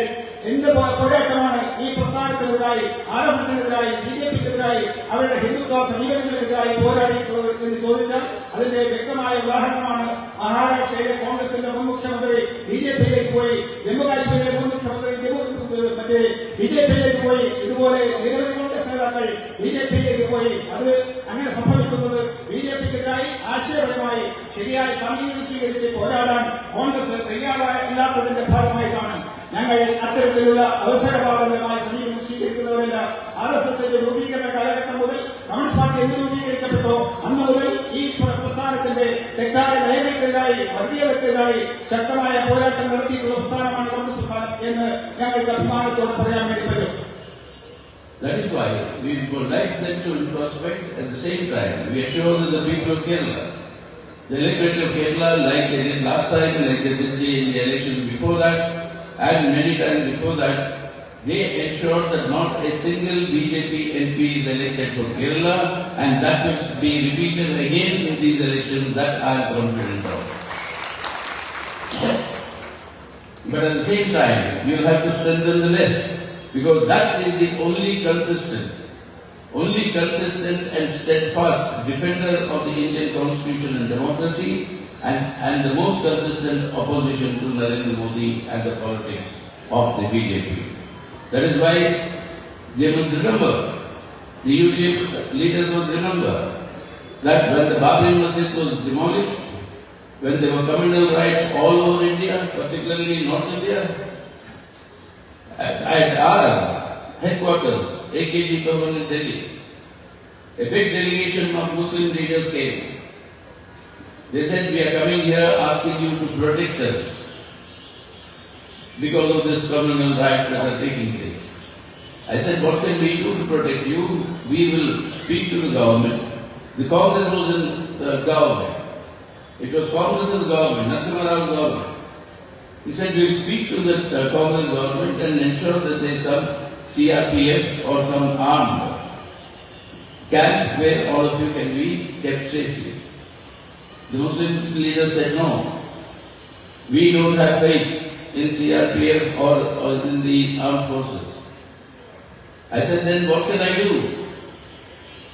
B: എന്ത് പോരാട്ടമാണ് ഈ പ്രസ്ഥാനത്തിനെതിരായി, RSSനെതിരായി, BJP-ക്കെതിരായി, അവരുടെ ഹിന്ദുത്വ സമീപനങ്ങൾക്കെതിരായി പോരാടിയിട്ടുള്ളത് എന്ന് ചോദിച്ചാൽ അതിന്റെ വ്യക്തമായ ഉദാഹരണമാണ് മഹാരാഷ്ട്രയിലെ കോൺഗ്രസിന്റെ മുൻ മുഖ്യമന്ത്രി BJP-യിലേക്ക് പോയി, ജമ്മുകാശ്മീരിലെ മുൻ മുഖ്യമന്ത്രി മറ്റേ BJP-യിലേക്ക് പോയി, ഇതുപോലെ നിരവധി കോൺഗ്രസ് നേതാക്കൾ BJP-യിലേക്ക് പോയി. അത് അങ്ങനെ സംഭവിക്കുന്നത് BJP-ക്കെതിരായി ആശയപരമായി ശരിയായ സമീപനം സ്വീകരിച്ച് പോരാടാൻ കോൺഗ്രസ് തയ്യാറായില്ലാത്തതിന്റെ ഭാഗമായിട്ടാണ്. ഞങ്ങൾ അത്തരത്തിലുള്ള അവസരവാദപരമായ സമീപനം സ്വീകരിക്കുന്നവരല്ല. RSSന്റെ രൂപീകരണ കാലഘട്ടം മുതൽ കമ്മ്യൂണിസ്റ്റ് പാർട്ടി എന്ന് രൂപീകരിക്കപ്പെട്ടോ അന്ന് മുതൽ ഈ പ്രസ്ഥാനത്തിന്റെ തെറ്റായ നയങ്ങൾക്കെതിരായി, വർഗീയതക്കെതിരായി ശക്തമായ പോരാട്ടം നടത്തിയിട്ടുള്ള പ്രസ്ഥാനമാണ് കമ്മ്യൂണിസ്റ്റ് പ്രസ്ഥാനം എന്ന് ഞങ്ങൾക്ക് അഭിമാനത്തോടെ പറയാൻ വേണ്ടി പറ്റും.
A: That is why we would like them to introspect. At the same time, we assure that the people of Kerala, the electorate of Kerala, like they did last time, like they did in the election before that, and many times before that, they ensured that not a single BJP MP is elected for Kerala, and that will be repeated again in these elections. That I am confident of. But at the same time, you will have to strengthen the left, because that is the only consistent and steadfast defender of the Indian Constitution and democracy, and the most consistent opposition to Narendra Modi and the politics of the BJP. That is why they must remember, the UDF leaders must remember, that when the Babri Masjid was demolished, when there were communal riots all over India, particularly in North India, at our headquarters, AKG Bhavan in Delhi, a big delegation of Muslim leaders came. They said, we are coming here asking you to protect us because of this communal riots that are taking place. I said, what can we do to protect you? We will speak to the government. The Congress was in the government. It was Congress's government, Narasimha Rao's government. He said, we will speak to the Congress government and ensure that there is some CRPF or some armed camp where all of you can be kept safely. The Muslim leaders said, no, we don't have faith in CRPF or in the armed forces. I said, then what can I do?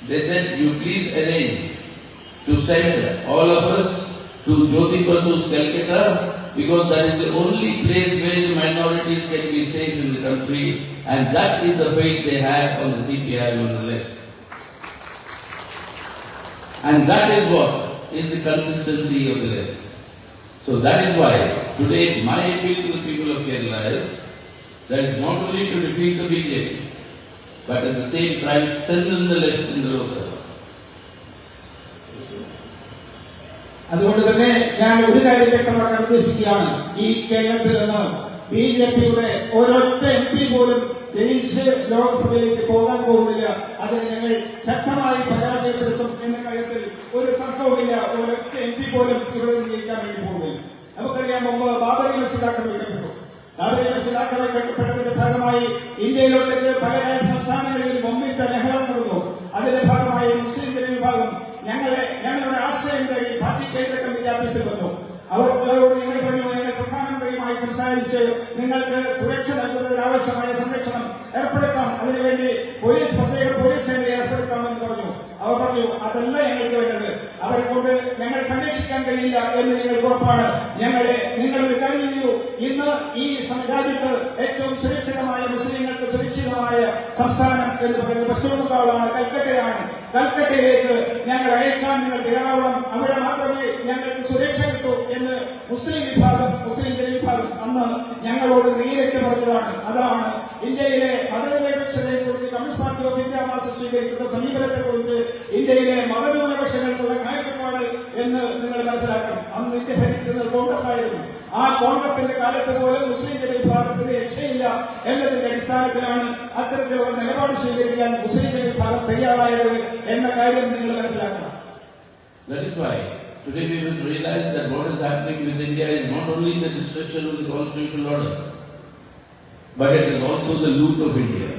A: They said, you please arrange to send all of us to Jyoti Basu's Calcutta, because that is the only place where the minorities can be safe in the country, and that is the faith they have on the CPI on the left. And that is what is the consistency of the left. So that is why today my appeal to the people of Kerala is that it's not only to defeat the BJP, but at the same time strengthen the left in the Lok Sabha.
B: അതുകൊണ്ട് തന്നെ ഞാൻ ഒരു കാര്യം വ്യക്തമാക്കാൻ ഉദ്ദേശിക്കുകയാണ്. ഈ കേരളത്തിൽ നിന്ന് BJP-യുടെ ഒരൊറ്റ MP പോലും ജയിച്ച് ലോക്സഭയിലേക്ക് പോകാൻ പോകുന്നില്ല. അതിന് ഞങ്ങൾ ശക്തമായി പരാജയപ്പെടുത്തും എന്ന കാര്യത്തിൽ ഒരു തർക്കവുമില്ല. ഒരൊറ്റ MP പോലും ഇവിടെ ജയിക്കാൻ വേണ്ടി പോകുന്നില്ല. നമുക്കറിയാം, മുമ്പ് ബാബരി മസ്ജിദ് ആക്രമിക്കപ്പെട്ടു. ബാബരി മസ്ജിദ് ആക്രമിക്കപ്പെട്ടതിന്റെ ഭാഗമായി ഇന്ത്യയിലൊട്ടേക്ക് പല സംസ്ഥാനങ്ങളിൽ വമ്പിച്ച ലഹള നടന്നു. അതിന്റെ ഭാഗമായി മുസ്ലിം ജനവിഭാഗം ഞങ്ങളുടെ ആശയം തേടി പാർട്ടി കേന്ദ്ര കമ്മിറ്റി ഓഫീസിൽ വന്നു. അവരോട് ഞങ്ങൾ പറഞ്ഞു, ഞങ്ങൾ പ്രധാനമന്ത്രിയുമായി സംസാരിച്ച് നിങ്ങൾക്ക് സുരക്ഷ നൽകുന്നതിന് ആവശ്യമായ സംരക്ഷണം ഏർപ്പെടുത്താം, അതിനുവേണ്ടി പ്രത്യേക പോലീസ് സേനയെ ഏർപ്പെടുത്താമെന്ന് പറഞ്ഞു. അവർ പറഞ്ഞു, അതല്ല ഞങ്ങൾക്ക് വേണ്ടത്, അവരെ കൊണ്ട് ഞങ്ങൾ സംരക്ഷിക്കാൻ കഴിയില്ല എന്ന് നിങ്ങൾക്ക് ഉറപ്പാണ്. നിങ്ങളൊരു കാര്യം ചെയ്യൂ, ഇന്ന് ഈ രാജ്യത്ത് ഏറ്റവും സുരക്ഷിതമായ, മുസ്ലിങ്ങൾക്ക് സുരക്ഷിതമായ സംസ്ഥാനം എന്ന് പറയുന്നത് പശ്ചിമ ബംഗാളാണ്, കൽക്കട്ടയാണ്. കൽക്കട്ടയിലേക്ക് ഞങ്ങൾ അയക്കാൻ നിങ്ങൾ തയ്യാറാവണം. അവിടെ മാത്രമേ ഞങ്ങൾക്ക് സുരക്ഷ മുസ്ലിം ജനവിഭാഗം അന്ന് ഞങ്ങളോട് നേരിട്ട് പറഞ്ഞതാണ്. അതാണ് ഇന്ത്യയിലെ മതനിരപേക്ഷതയെക്കുറിച്ച് Communist Party of India Marxist സ്വീകരിക്കുന്ന സമീപനത്തെക്കുറിച്ച് ഇന്ത്യയിലെ മതന്യൂനപക്ഷങ്ങൾക്കുള്ള കാഴ്ചപ്പാട് എന്ന് നിങ്ങൾ മനസ്സിലാക്കണം. അന്ന് ഇന്ത്യ ഭരിച്ചിരുന്നത് കോൺഗ്രസ് ആയിരുന്നു. ആ കോൺഗ്രസിന്റെ കാലത്ത് പോലും മുസ്ലിം ജനവിഭാഗത്തിന് രക്ഷയില്ല എന്നതിന്റെ അടിസ്ഥാനത്തിലാണ് അത്തരത്തിലുള്ള നിലപാട് സ്വീകരിക്കാൻ മുസ്ലിം ജനവിഭാഗം തയ്യാറായത് എന്ന കാര്യം നിങ്ങൾ മനസ്സിലാക്കണം.
A: That is why today we must realize that what is happening with India is not only the destruction of the constitutional order, but it is also the loot of India.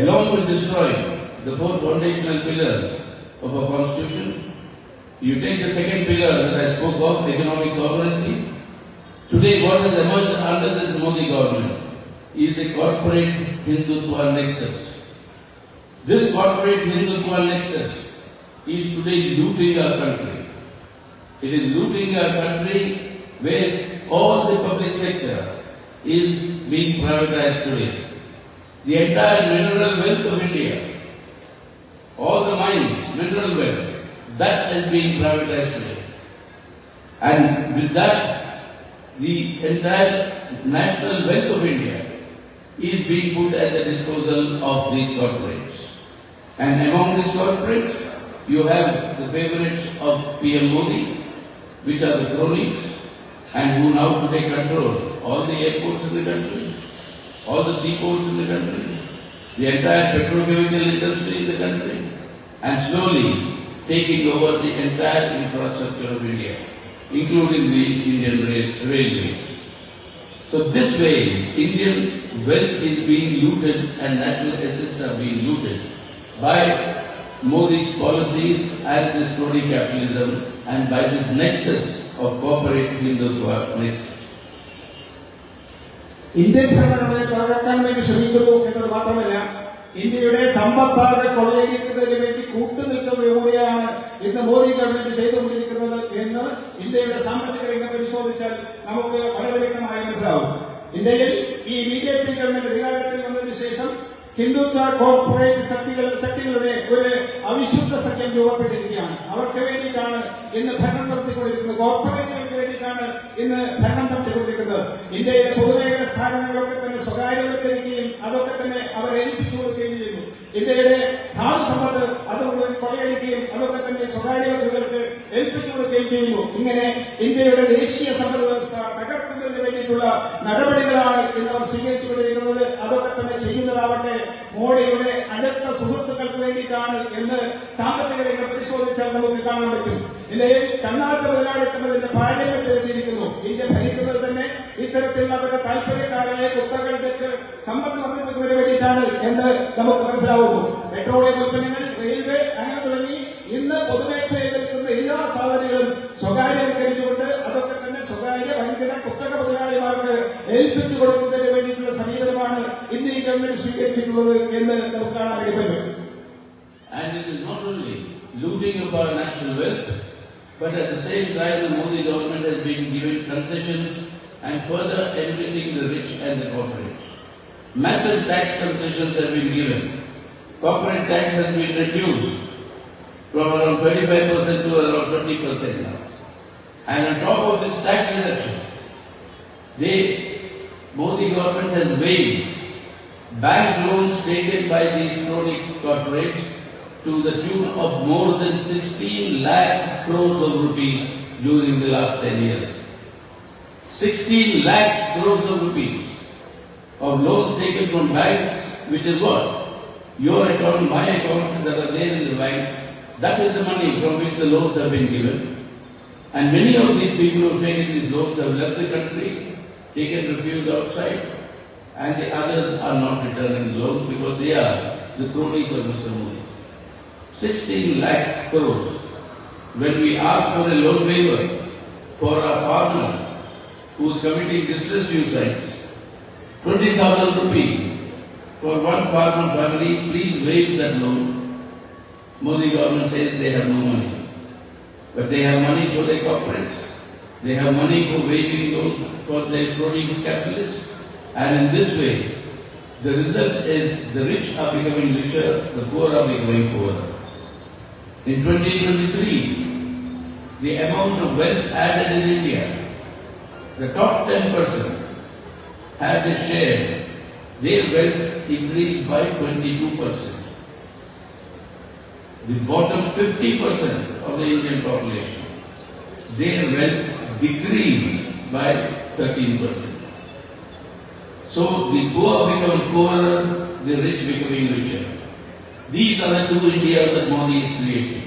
A: Along with destroying the four foundational pillars of our constitution, you take the second pillar that I spoke of, economic sovereignty. Today what has emerged under this Modi government is a corporate Hindutva nexus. This corporate Hindutva nexus is today looting our country. It is looting our country where all the public sector is being privatized today. The entire mineral wealth of India, all the mines, mineral wealth, that is being privatized today. And with that, the entire national wealth of India is being put at the disposal of these corporates. And among these corporates, you have the favorites of PM Modi, which are the cronies, and who now today control all the airports in the country, all the seaports in the country, the entire petrochemical industry in the country, and slowly taking over the entire infrastructure of India, including the Indian railways. So this way, Indian wealth is being looted and national assets are being looted by Modi's policies and this crony capitalism and by this nexus of corporate Hindutva nexus.
B: Indian ഭരണഘടനയെ തകർക്കാൻ വേണ്ടി ശ്രമിക്കുന്നു എന്നത് മാത്രമല്ല, ഇന്ത്യയുടെ സമ്പത്താകെ കൊള്ളയടിക്കുന്നതിന് വേണ്ടി കൂട്ടുനിൽക്കുന്ന കൂടിയാണ് ഇന്ന് മോദി ഗവൺമെന്റ് ചെയ്തുകൊണ്ടിരിക്കുന്നത് എന്ന് ഇന്ത്യയുടെ സാമ്പത്തിക രംഗം പരിശോധിച്ചാൽ നമുക്ക് വളരെ വ്യക്തമായി മനസ്സിലാവും. ഇന്ത്യയിൽ ഈ BJP ഗവൺമെന്റ് അധികാരത്തിൽ വന്നതിന് ശേഷം ഹിന്ദുത്വ കോർപ്പറേറ്റ് ശക്തികളുടെ ഒരു അവിശുദ്ധ സഖ്യം രൂപപ്പെട്ടിരിക്കുകയാണ്. അവർക്ക് വേണ്ടിയിട്ടാണ് ഇന്ന് ഭരണം നടത്തിക്കൊണ്ടിരിക്കുന്നത്. കോർപ്പറേറ്റുകൾക്ക് വേണ്ടിയിട്ടാണ് ഇന്ന് ഭരണം നടത്തിക്കൊണ്ടിരിക്കുന്നത്. ഇന്ത്യയിലെ പൊതുമേഖല സ്ഥാപനങ്ങളൊക്കെ തന്നെ സ്വകാര്യവൽക്കരിക്കുകയും അതൊക്കെ തന്നെ അവരെ ഏൽപ്പിച്ചു കൊടുക്കുകയും ചെയ്യുന്നു. ഇന്ത്യയുടെ ധാതു സമ്പത്ത് അതുകൊണ്ട് കൊള്ളയടിക്കുകയും അതൊക്കെ തന്നെ സ്വകാര്യ വ്യക്തികൾക്ക് ഏൽപ്പിച്ചു കൊടുക്കുകയും ചെയ്യുന്നു. ഇങ്ങനെ ഇന്ത്യയുടെ ദേശീയ സമ്പദ് വ്യവസ്ഥ തകർക്കുന്നതിന് വേണ്ടിയിട്ടുള്ള നടപടികളാണ് ഇന്ന് അവർ സ്വീകരിച്ചുകൊണ്ടിരിക്കുന്നത്. അതൊക്കെ തന്നെ ചെയ്യുന്നതാവട്ടെ മോഡിയുടെ അടുത്ത സുഹൃത്തുക്കൾക്ക് വേണ്ടിയിട്ടാണ് എന്ന് സാമ്പത്തിക രംഗം പരിശോധിച്ചാൽ നമുക്ക് കാണാൻ പറ്റും. ഇന്ത്യയിൽ തന്നാത്ത മുതലാളിത്തത്തിന്റെ പാരമ്യത്തിൽ എത്തിയിരിക്കുന്നു. ഇന്ത്യ ഭരിക്കുന്നത് തന്നെ ഇത്തരത്തിലുള്ള അവരുടെ താല്പര്യക്കാരായ കുത്തകൾക്ക് സമ്പത്ത് വർദ്ധിപ്പിക്കുന്നതിന് വേണ്ടിയിട്ടാണ് എന്ന് നമുക്ക് മനസ്സിലാവുന്നു. പെട്രോളിയം ഉൽപ്പന്നങ്ങൾ, റെയിൽവേ, അങ്ങനെ തുടങ്ങി ഇന്ന് പൊതുമേഖലയിൽ നിൽക്കുന്ന എല്ലാ സാധനങ്ങളും സ്വകാര്യവൽക്കരിച്ചുകൊണ്ട് അതൊക്കെ തന്നെ സ്വകാര്യ വൻകിട കുത്തക മുതലാളിമാർക്ക് ഏൽപ്പിച്ചു കൊടുക്കുന്നതിന് വേണ്ടിയിട്ടുള്ള സമീപനമാണ് ഇന്ന് ഈ ഗവൺമെന്റ് സ്വീകരിച്ചിട്ടുള്ളത് എന്ന് നമുക്ക് കാണാൻ കഴിയുമല്ലോ.
A: And it is not only looting of our national wealth, but at the same time the Modi government has been given concessions and further enriching the rich and the corporates. Massive tax concessions have been given. Corporate tax has been reduced from around 35% to around 20% now. And on top of this tax reduction, the Modi government has waived bank loans taken by these crony corporates to the tune of more than 16 lakh crores of rupees during the last 10 years. 16 lakh crores of rupees of loans taken from banks, which is what? Your account, my account that are there in the banks, that is the money from which the loans have been given. And many of these people who have taken these loans have left the country, taken refuge outside, and the others are not returning the loans because they are the cronies of Mr. Modi. 16 lakh crores. When we ask for a loan waiver for a farmer who is committing distress suicides, 20,000 rupees for one farmer family, please waive that loan. Modi government says they have no money. But they have money for their corporates. They have money for waiving loans for their crony capitalists. And in this way, the result is the rich are becoming richer, the poor are becoming poorer. In 2023, the amount of wealth added in India. The top 10% had a share, their wealth increased by 22%. The bottom 50% of the Indian population, their wealth decreased by 13%. So the poor become poorer, the rich becoming richer. These are the two Indias that Modi is creating.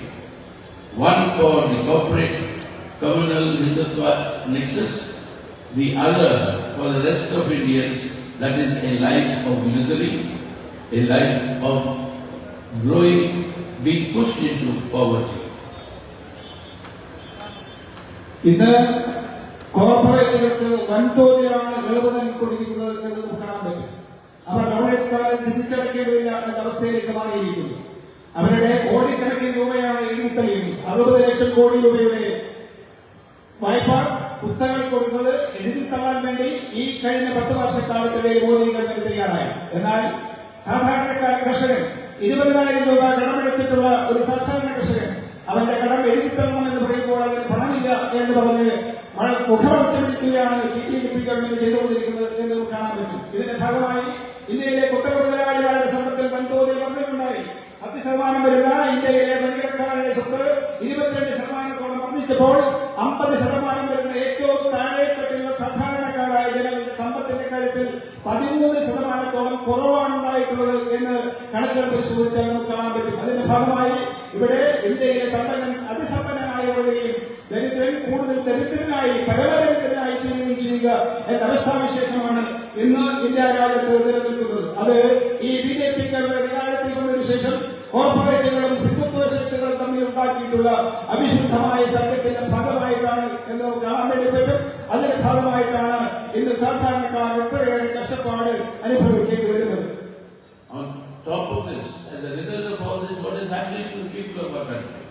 A: One for the corporate, communal Hindutva nexus, the other for the rest of Indians, that is a life of misery, a life of growing, being pushed into poverty.
B: ഇന്ന് കോർപ്പറേറ്റുകൾക്ക് വൻതോതിലാണ് ഇളവ് നൽകിക്കൊണ്ടിരിക്കുന്നത് എന്ന് നമുക്ക് കാണാൻ പറ്റും. അവർ ലോണെടുത്താൽ തിരിച്ചടയ്ക്കേണ്ടതില്ല എന്ന അവസ്ഥയിലേക്ക് മാറിയിരിക്കുന്നു. അവരുടെ കോടിക്കണക്കിന് രൂപയാണ് എഴുതിത്തള്ളിയത്. 60 ലക്ഷം കോടി രൂപയുടെ വായ്പ കുത്തകൾ കൊടുത്തത് എഴുതിത്തള്ളാൻ വേണ്ടി ഈ കഴിഞ്ഞ 10 വർഷക്കാലത്തിലെ മോദി ഗവൺമെന്റ് തയ്യാറായി. എന്നാൽ സാധാരണക്കാരൻ കർഷകൻ 20,000 രൂപ കടമെടുത്തിട്ടുള്ള ഒരു സാധാരണ കർഷകൻ അവന്റെ കടം എഴുതിത്തള്ളണമെന്ന് പറയുമ്പോൾ അതിന് പണമില്ല എന്ന് പറഞ്ഞ് മുഖമർച്ചടിക്കുകയാണ് BJP ഗവൺമെന്റ് ചെയ്തുകൊണ്ടിരിക്കുന്നത് എന്ന് കാണാൻ പറ്റും. ഇതിന്റെ ഭാഗമായി ഇന്ത്യയിലെ കുത്തക മുതലാളിമാരുടെ സമ്പത്തിൽ വൻതോതിൽ വർധനയുണ്ടായി. 10% വരുന്ന ഇന്ത്യയിലെ വൻകിടക്കാരുടെ സ്വത്ത് 22% വർദ്ധിച്ചപ്പോൾ 50% വരുന്ന ഏറ്റവും താഴെത്തട്ടിലുള്ള സാധാരണക്കാരായ ജനങ്ങളുടെ സമ്പത്തിന്റെ കാര്യത്തിൽ 13% കുറവാണ് ഉണ്ടായിട്ടുള്ളത് എന്ന് കണക്കുകൾ പരിശോധിച്ചാൽ നമുക്ക് കാണാൻ പറ്റും. അതിന്റെ ഭാഗമായി ഇവിടെ ഇന്ത്യയിലെ സമ്പന്നൻ അതിസമ്പന്നനായവരെയും ദരിദ്രൻ കൂടുതൽ ദരിദ്രനായി പരമദരിദ്രനായി തീരുകയും ചെയ്യുക എന്ന അവസ്ഥാവിശേഷമാണ് ഇന്ന് ഇന്ത്യ രാജ്യത്ത് നിലനിൽക്കുന്നത്. അത് ഈ BJP അധികാരത്തിൽ വന്നതിനു ശേഷം കോർപ്പറേറ്റുകളും ഹിന്ദുത്വ ശക്തികളും തമ്മിൽ ഉണ്ടാക്കിയിട്ടുള്ള അവിശുദ്ധമായ സത്യത്തിന്റെ ഭാഗമായിട്ടാണ് എന്ന് കാണാൻ വേണ്ടി പറ്റും. അതിന്റെ ഭാഗമായിട്ടാണ് ഇന്ന് സാധാരണക്കാർ എത്രയേറെ കഷ്ടപ്പാട് അനുഭവിക്കേണ്ടി വരുന്നത്.
A: On top of this, as a result of all this, what is happening to the people of our country?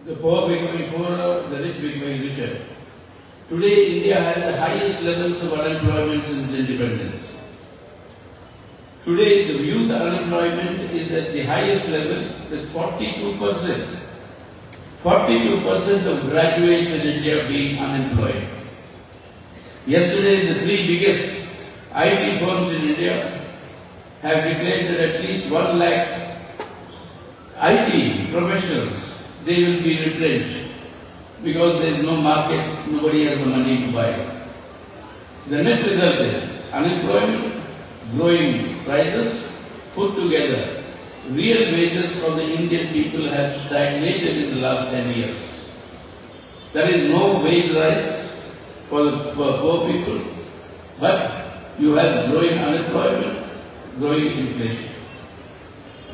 A: The poor becoming poorer, the rich becoming richer. Today, India has the highest levels of unemployment since independence. Today, the youth unemployment is at the highest level, with 42%. 42% of graduates in India being unemployed. Yesterday, the 3 biggest IT firms in India have declared that at least 1 lakh IT professionals, they will be retrenched because there is no market, nobody has the money to buy. The net result is unemployment, growing prices, put together, real wages of the Indian people have stagnated in the last 10 years. There is no wage rise for the poor people, but you have growing unemployment, growing inflation.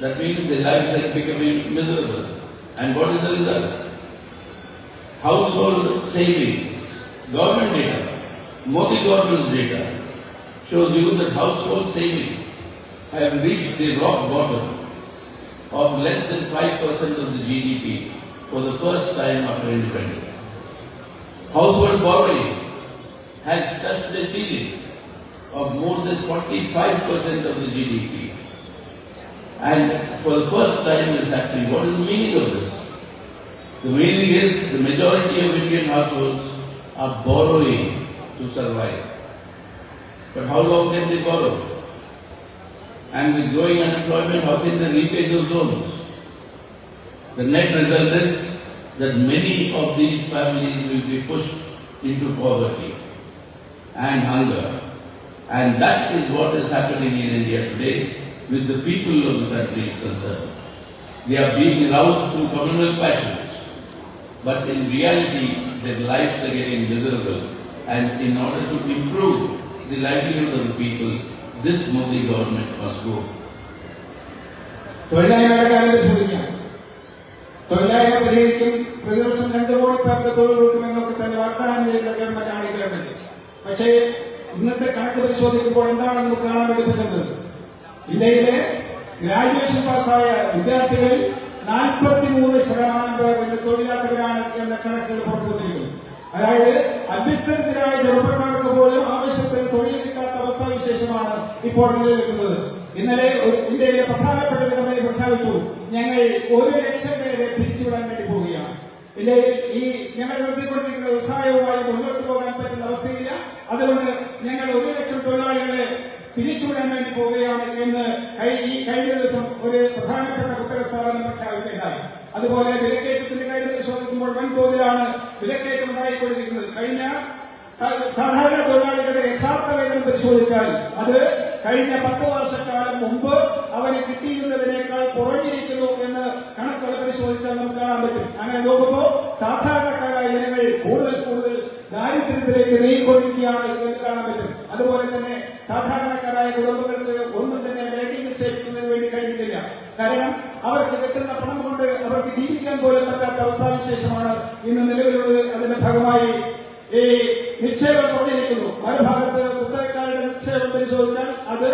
A: That means their lives are becoming miserable. And what is the result? Household saving, government data, Modi government's data shows you that household saving have reached the rock bottom of less than 5% of the GDP for the first time after independence. Household borrowing has touched a ceiling of more than 45% of the GDP. And for the first time it is happening. What is the meaning of this? The meaning is the majority of Indian households are borrowing to survive. But how long can they borrow? And with growing unemployment, how can they repay those loans? The net result is that many of these families will be pushed into poverty and hunger. And that is what is happening in India today with the people of the country is concerned. They are being roused through communal passions, but in reality their lives are getting miserable. And in order to improve the livelihood of the people, this Modi government must go.
B: തൊഴിലായ്മയുടെ കാര്യം പരിശോധിക്കാം. തൊഴിലായ്മ പരിഹരിക്കും, പ്രതിവർഷം 2 കോടി പേർക്ക് തൊഴിൽ കൊടുക്കുമെന്നൊക്കെ തന്നെ വാഗ്ദാനം ചെയ്ത ഗവൺമെന്റാണ് ഈ ഗവൺമെന്റ്. പക്ഷേ ഇന്നത്തെ കണക്ക് പരിശോധിക്കുമ്പോൾ എന്താണ് നമുക്ക് കാണാൻ വേണ്ടി പറ്റുന്നത്? ഇന്ത്യയിലെ ഗ്രാജുവേഷൻ പാസ്സായ വിദ്യാർത്ഥികളിൽ 43% പേർ തൊഴിലാത്തവരാണ് എന്ന കണക്കുകൾ പുറത്തുവന്നിരിക്കുന്നു. അതായത് അഭ്യസ്തരായ ചെറുപ്പക്കാർക്ക് പോലും ആവശ്യത്തിന് തൊഴിൽ കിട്ടാത്ത അവസ്ഥാവിശേഷമാണ് ഇപ്പോൾ നിലനിൽക്കുന്നത്. ഇന്നലെ ഇന്ത്യയിലെ പ്രധാനപ്പെട്ട ഒരു കമ്പനി പ്രഖ്യാപിച്ചു, ഞങ്ങൾ 1 ലക്ഷം പേരെ പിരിച്ചുവിടാൻ വേണ്ടി പോവുകയാണ്. ഇല്ലെങ്കിൽ ഈ ഞങ്ങൾ നടത്തിക്കൊണ്ടിരിക്കുന്ന വ്യവസായവുമായി മുന്നോട്ട് പോകാൻ പറ്റുന്ന അവസ്ഥയില്ല. അതുകൊണ്ട് ഞങ്ങൾ 1 ലക്ഷം തൊഴിലാളികളെ പിരിച്ചുവിടാൻ വേണ്ടി പോവുകയാണ് എന്ന് ഈ കഴിഞ്ഞ ദിവസം ഒരു പ്രധാനപ്പെട്ട കുത്തകസ്ഥാപനം പ്രഖ്യാപിക്കുകയുണ്ടായി. അതുപോലെ വിലക്കയറ്റത്തിന്റെ കാര്യം പരിശോധിക്കുമ്പോൾ വൻതോതിലാണ് വിലക്കയറ്റം ഉണ്ടായിക്കൊണ്ടിരിക്കുന്നത്. കഴിഞ്ഞ സാധാരണ തൊഴിലാളികളുടെ യഥാർത്ഥ വേതനം പരിശോധിച്ചാൽ അത് കഴിഞ്ഞ 10 വർഷക്കാലം മുമ്പ് അവന് കിട്ടിയിരുന്നതിനേക്കാൾ കുറഞ്ഞിരിക്കുന്നു എന്ന് കണക്കുകൾ പരിശോധിച്ചാൽ നമുക്ക് കാണാൻ പറ്റും. അങ്ങനെ നോക്കുമ്പോൾ സാധാരണക്കാരായ ജനങ്ങൾ കൂടുതൽ ദാരിദ്ര്യത്തിലേക്ക് നീങ്ങിക്കൊണ്ടിരിക്കുകയാണ് എന്ന് കാണാൻ പറ്റും. അതുപോലെ തന്നെ സാധാരണക്കാരായ കുടുംബങ്ങൾക്ക് ഒന്നും തന്നെ ബാങ്കിൽ നിക്ഷേപിക്കുന്നതിന് വേണ്ടി കഴിയുന്നില്ല. കാരണം അവർക്ക് കിട്ടുന്ന പണം കൊണ്ട് അവർക്ക് ജീവിക്കാൻ പോലും പറ്റാത്ത അവസ്ഥാവിശേഷമാണ് ഇന്ന് നിലവിലുള്ളത്. അതിന്റെ ഭാഗമായി ഈ നിക്ഷേപം കുറഞ്ഞിരിക്കുന്നു. മറുഭാഗത്ത് കുത്തകക്കാരുടെ നിക്ഷേപം പരിശോധിച്ചാൽ അത്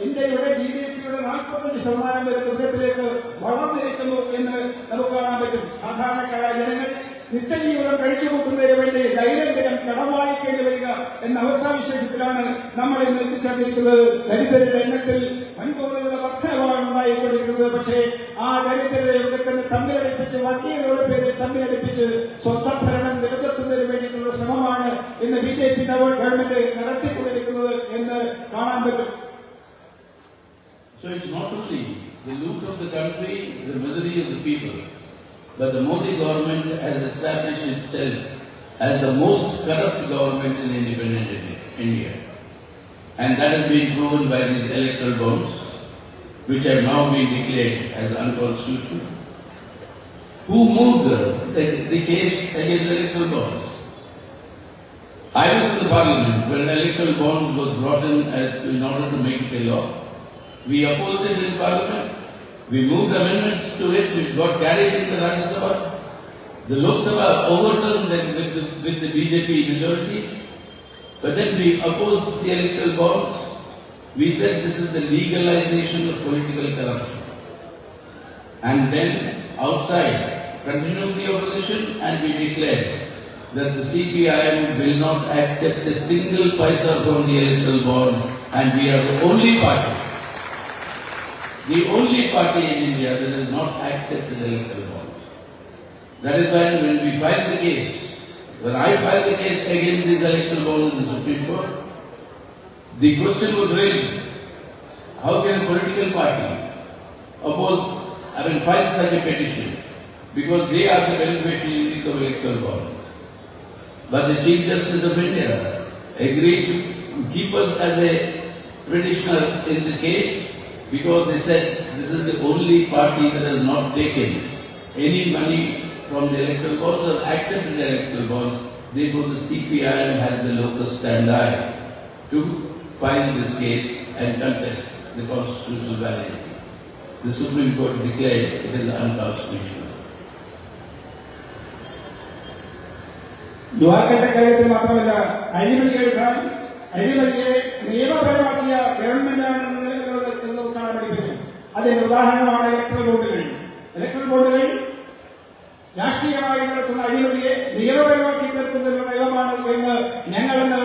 B: ഇന്ത്യയുടെ GDP-യുടെ 45% വരെ കൃത്യത്തിലേക്ക് വളർന്നിരിക്കുന്നു എന്ന് നമുക്ക് കാണാൻ പറ്റും. സാധാരണക്കാരായ ജനങ്ങൾ നിത്യജീവിതം കഴിച്ചുകൂട്ടുന്നതിന് വേണ്ടി ദൈനംദിനം കടം വാങ്ങിക്കേണ്ടി വരിക എന്ന അവസ്ഥാവിശേഷത്തിലാണ് നമ്മൾ ഇന്ന് എത്തിച്ചേർന്നിരിക്കുന്നത്. ദരിദ്രരുടെ എണ്ണത്തിൽ വൻതോതിലുള്ള വർധനവാണ് ഉണ്ടായിക്കൊണ്ടിരിക്കുന്നത്. പക്ഷേ ആ ദരിദ്രരെ ഒക്കെ തന്നെ തമ്മിലടിപ്പിച്ച് വർഗീയതയുടെ പേരിൽ തമ്മിലടിപ്പിച്ച് സ്വത്തഭരണം നിലനിർത്തുന്നതിന് വേണ്ടിയിട്ടുള്ള ശ്രമമാണ് ഇന്ന് BJP ഗവൺമെന്റ് നടത്തിക്കൊണ്ടിരിക്കുന്നത് എന്ന് കാണാൻ പറ്റും.
A: So it's not only the loot of the country, the misery of the people, but the Modi government has established itself as the most corrupt government in independent India. And that has been proven by these electoral bonds, which have now been declared as unconstitutional. Who moved the case against electoral bonds? I was in the parliament when electoral bonds was brought in order to make it a law. We opposed it in parliament. We moved amendments to it which got carried in the Rajya Sabha. The Lok Sabha overturned them with the BJP majority. But then we opposed the electoral bonds. We said this is the legalization of political corruption. And then outside continued the opposition and we declared that the CPIM will not accept a single paisa from the electoral bond, and we are the only party in India that has not accepted electoral bond. That is why when we filed the case, when I filed the case against this electoral bond in the Supreme Court, the question was raised, how can a political party file such a petition? Because they are the beneficiaries of electoral bond. But the Chief Justice of India agreed to keep us as a petitioner in the case, because he said this is the only party that has not taken any money from the electoral bonds or accepted the electoral bonds. Therefore, the CPIM has the locus standi to file this case and contest the constitutional validity. The Supreme Court declared it is unconstitutional.
B: യുവാക്കളുടെ കാര്യത്തിൽ മാത്രമല്ല, അഴിമതിയെ നിയമപരമാക്കിയ ഗവൺമെന്റാണ് നിലവിലുള്ളത് എന്ന് കാണാൻ പഠിപ്പിക്കും. അതിന്റെ ഉദാഹരണമാണ് ഇലക്ട്രൽ ബോർഡുകൾ. ഇലക്ട്രൽ ബോർഡുകൾ രാഷ്ട്രീയമായി നടത്തുന്ന അഴിമതിയെ നിയമപരമാക്കി തീർക്കുന്നതിനുള്ള നയമാണ് എന്ന് ഞങ്ങളെന്ന്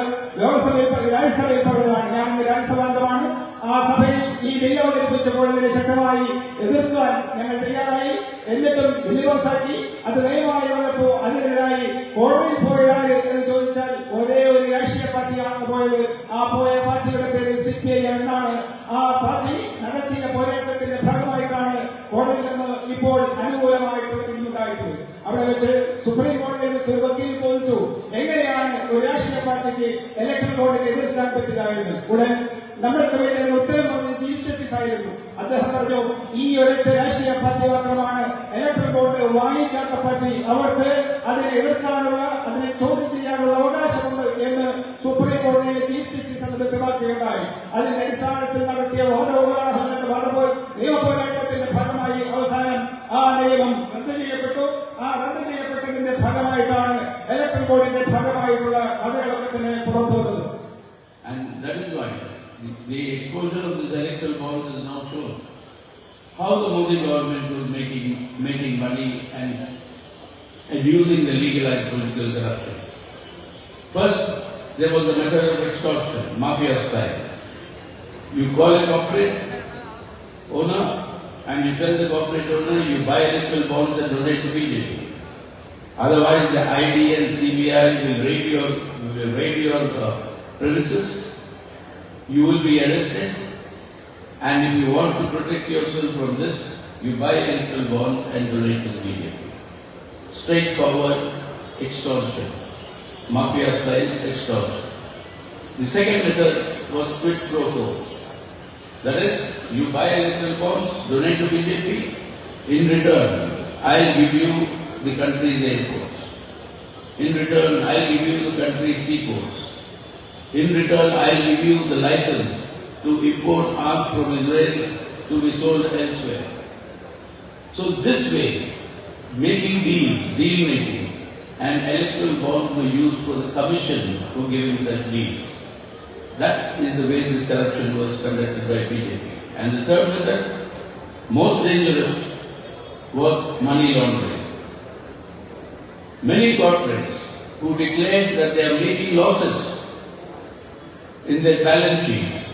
B: രാജ്യസഭയിൽ പറഞ്ഞതാണ്. ഞാനിന്ന് രാജ്യസഭാംഗമാണ്. ആ സഭയിൽ ഈ ബില്ല് അവതരിപ്പിച്ചപ്പോൾ ഇതിനെ ശക്തമായി എതിർക്കാൻ ഞങ്ങൾ തയ്യാറായി. എന്നിട്ടും ബില്ല് പാസാക്കി. അത് നയമായി വന്നപ്പോൾ അതിനെതിരായി കോടതിയിൽ പോയതാര് എന്ന് ചോദിച്ചാൽ ഒരേ ഒരു രാഷ്ട്രീയ പാർട്ടിയാണ് പോയത്. ആ പോയ പാർട്ടിയുടെ പേര് CPI എന്നാണ്. ആ പാർട്ടി നടത്തിയ പോരാട്ടത്തിന്റെ ഭാഗമായിട്ടാണ് കോടതിയിൽ നിന്ന് ഇപ്പോൾ അനുകൂലമായിട്ടുള്ള വിധിയുണ്ടായിട്ടുള്ളത്. അവിടെ വെച്ച് സുപ്രീം കോടതിയിൽ വെച്ച് വക്കീൽ ചോദിച്ചു, എങ്ങനെയാണ് ഒരു രാഷ്ട്രീയ പാർട്ടിക്ക് ഇലക്ട്രൽ ബോർഡിനെ എതിർക്കാൻ പറ്റുക എന്ന്. ഉടൻ നമ്മൾക്ക് വേണ്ടി ഉത്തരം പറഞ്ഞ ചീഫ് ജസ്റ്റിസ് ആയിരുന്നു. അദ്ദേഹം പറഞ്ഞു, ഈ ഒരൊറ്റ രാഷ്ട്രീയ പാർട്ടി മാത്രമാണ് ഇലക്ട്രൽ ബോർഡ് വാങ്ങിക്കാത്ത പാർട്ടി. അവർക്ക് അതിനെ എതിർക്കാനുള്ള, അതിനെ ചോദ്യം ചെയ്യാനുള്ള അവകാശമുണ്ട് എന്ന് സുപ്രീം കോടതിയിലെ ചീഫ് ജസ്റ്റിസ് അത് വ്യക്തമാക്കുകയുണ്ടായി. അതിന്റെ അടിസ്ഥാനത്തിൽ നടത്തിയ നിയമപോരാട്ടത്തിന്റെ ഭാഗമായി അവസാനം ആ നിയമം റദ്ദ് ചെയ്യപ്പെട്ടു. ആ റദ്ദ് ചെയ്യപ്പെട്ടതിന്റെ ഭാഗമായിട്ടാണ് ഇലക്ട്രൽ ബോർഡിന്റെ ഭാഗമായിട്ടുള്ള കഥകളൊക്കെ തന്നെ പുറത്തു വന്നത്.
A: And that is why the exposure of this electoral bonds is now shown how the Modi government was making money and using the legalized political corruption. First, there was the method of extortion, mafia style. You call a corporate owner and you tell the corporate owner you buy electoral bonds and donate to BJP. Otherwise, the ID and CBI will raid your premises. You will be arrested. And if you want to protect yourself from this, you buy electoral bonds and donate to the BJP. Straightforward extortion, mafia style extortion. The second method was quid pro quo. That is, you buy electoral bonds, donate to BJP. In return, I'll give you the country's airports. In return, I'll give you the country's seaports. In return, I'll give you the license to import arms from Israel to be sold elsewhere. So this way, making deals, deal making, and electoral bonds were used for the commission for giving such deals. That is the way this corruption was conducted by BJP. And the third method, most dangerous, was money laundering. Many corporates who declared that they are making losses in their balance sheet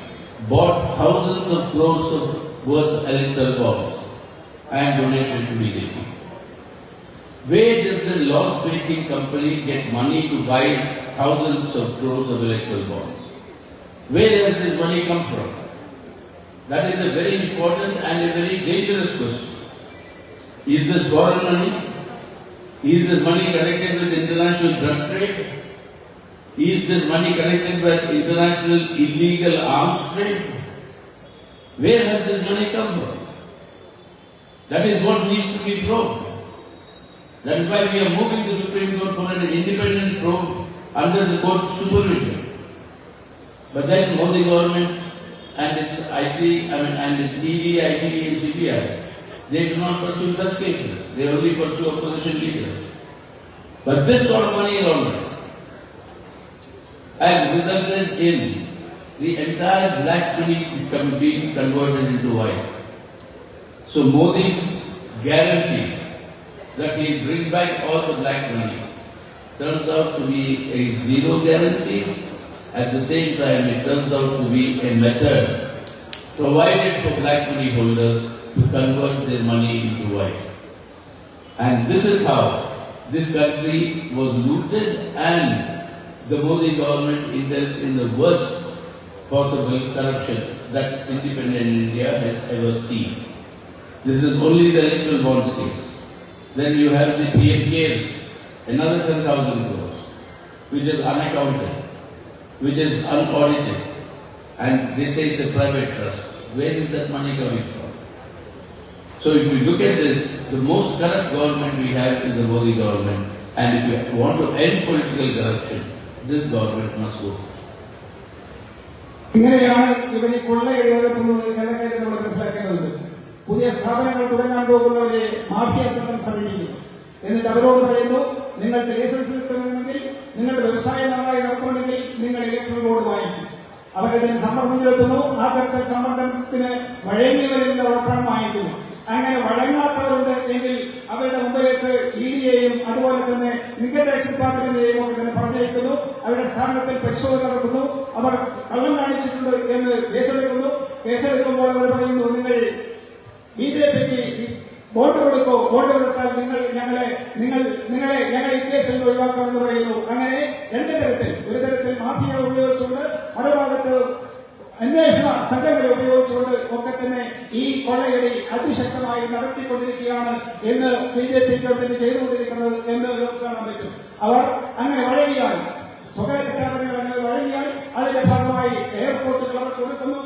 A: bought thousands of crores of worth electoral bonds and donated to BJP. Where does the loss-making company get money to buy thousands of crores of electoral bonds? Where does this money come from? That is a very important and a very dangerous question. Is this foreign money? Is this money connected with international drug trade? Is this money connected with international illegal arms trade? Where has this money come from? That is what needs to be probed. That is why we are moving the Supreme Court for an independent probe under the court's supervision. But then Modi government and its and its ED, IT and CBI, they do not pursue such cases. They only pursue opposition leaders. But this sort of money laundering has resulted in the entire black money being converted into white. So Modi's guarantee that he will bring back all the black money turns out to be a zero guarantee. At the same time, it turns out to be a method provided for black money holders to convert their money into white. And this is how this country was looted and the Modi government indulged in the worst possible corruption that independent India has ever seen. This is only the electoral bonds case. Then you have the PMKs, another 10,000 crores, which is unaccounted, which is unaudited, and they say it's a private trust. Where is that money coming from? So if you look at this, the most corrupt government we have is the Modi government, and if you want to end political corruption, this government must go.
B: ഇങ്ങനെയാണ് ഇവർ ഈ കൊള്ളയെടുക്കുന്നത് കേരളത്തിൽ മനസ്സിലാക്കേണ്ടത്. പുതിയ സ്ഥാപനങ്ങൾ തുടങ്ങാൻ പോകുന്നവരെ mafia സംഘം സമീപിക്കുന്നു. എന്നിട്ട് അവരോട് പറയുന്നു, നിങ്ങൾക്ക് ലൈസൻസ് കിട്ടണമെങ്കിൽ, നിങ്ങളുടെ വ്യവസായം നന്നായി നടത്തണമെങ്കിൽ നിങ്ങൾ ഇലക്ട്രൽ ബോർഡ് വാങ്ങിക്കും. അവരതിന് സമ്മർദ്ദം ചെലുത്തുന്നു. ആ തരത്തിൽ സമ്മർദ്ദത്തിന് വഴങ്ങി വരുന്നവർ പണം വാങ്ങിക്കുന്നു. അങ്ങനെ വഴങ്ങാത്തവരുണ്ട് എങ്കിൽ അവരുടെ മുമ്പിലേക്ക് ഇഡിയെയും അതുപോലെ തന്നെ ഇൻകം ടാക്സ് ഡിപ്പാർട്ട്മെന്റിനെയും ഒക്കെ തന്നെ പറഞ്ഞയക്കുന്നു. അവരുടെ സ്ഥാപനത്തിൽ പരിശോധന നടത്തുന്നു. അവർ കള്ളം കാണിച്ചിട്ടുണ്ട് എന്ന് കേസെടുക്കുന്നു. കേസെടുക്കുമ്പോൾ അവർ പറയുന്നു, നിങ്ങൾ ബിജെപിക്ക് വോട്ട് കൊടുക്കോ, വോട്ട് കൊടുത്താൽ ഞങ്ങളെ ഈ കേസിൽ ഒഴിവാക്കാമെന്ന് പറയുന്നു. അങ്ങനെ രണ്ട് തരത്തിൽ, ഒരു തരത്തിൽ മാഫിയ ഉപയോഗിച്ചുകൊണ്ട് മറുഭാഗത്ത് അന്വേഷണ സംഘങ്ങളെ ഉപയോഗിച്ചുകൊണ്ട് ഒക്കെ തന്നെ ഈ കൊള്ളയടി അതിശക്തമായി നടത്തിക്കൊണ്ടിരിക്കുകയാണ് എന്ന് ബിജെപി ഗവൺമെന്റ് ചെയ്തുകൊണ്ടിരിക്കുന്നത് എന്ന് കാണാൻ പറ്റും. അവർ അങ്ങനെ വഴങ്ങിയാൽ, സ്വകാര്യ സ്ഥാപനങ്ങൾ അങ്ങനെ വഴങ്ങിയാൽ അതിന്റെ ഭാഗമായി എയർപോർട്ടുകൾ അവർ കൊടുക്കുന്നു,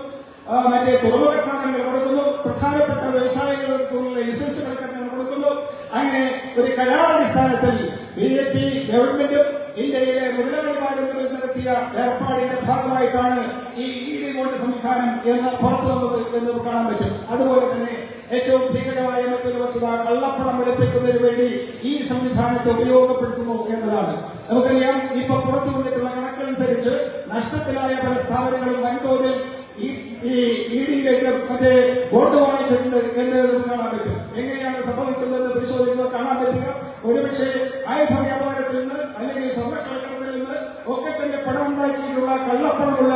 B: മറ്റേ തുറമുഖ സ്ഥാപനങ്ങൾ കൊടുക്കുന്നു, പ്രധാനപ്പെട്ട വ്യവസായങ്ങൾക്കുള്ള ലൈസൻസുകൾക്ക് കൊടുക്കുന്നു. അങ്ങനെ ഒരു കരാറടിസ്ഥാനത്തിൽ ബിജെപി ഗവൺമെന്റും ഇന്ത്യയിലെ മുതലാളിമാരും നടത്തിയ ഏർപ്പാടിന്റെ ഭാഗമായിട്ടാണ് ഈ ഇഡി ബോർഡ് സംവിധാനം എന്ന് പുറത്തു വന്നത് എന്ന് കാണാൻ പറ്റും. അതുപോലെ തന്നെ ഏറ്റവും ഭീകരമായ മറ്റൊരു വസ്തുത, കള്ളപ്പണം വെളുപ്പിക്കുന്നതിന് വേണ്ടി ഈ സംവിധാനത്തെ ഉപയോഗപ്പെടുത്തുന്നു എന്നതാണ്. നമുക്കറിയാം, ഇപ്പൊ പുറത്തു വന്നിട്ടുള്ള കണക്കനുസരിച്ച് നഷ്ടത്തിലായ പല സ്ഥാപനങ്ങളും വൻതോതിൽ ഈ ഇഡിയിലേക്ക് മറ്റേ വോട്ട് വാങ്ങിച്ചിട്ടുണ്ട് എന്ന് നമുക്ക് കാണാൻ പറ്റും. എങ്ങനെയാണ് സംഭവിക്കുന്നതെന്ന് പരിശോധിക്കുമ്പോൾ കാണാൻ പറ്റുക, ഒരുപക്ഷെ ആയുധ വ്യാപാരത്തിൽ നിന്ന് അല്ലെങ്കിൽ സ്വർണ്ണക്കള്ളക്കടത്തിൽ നിന്ന് ഒക്കെ തന്നെ പണം ഉണ്ടാക്കിയിട്ടുള്ള കള്ളപ്പണമുള്ള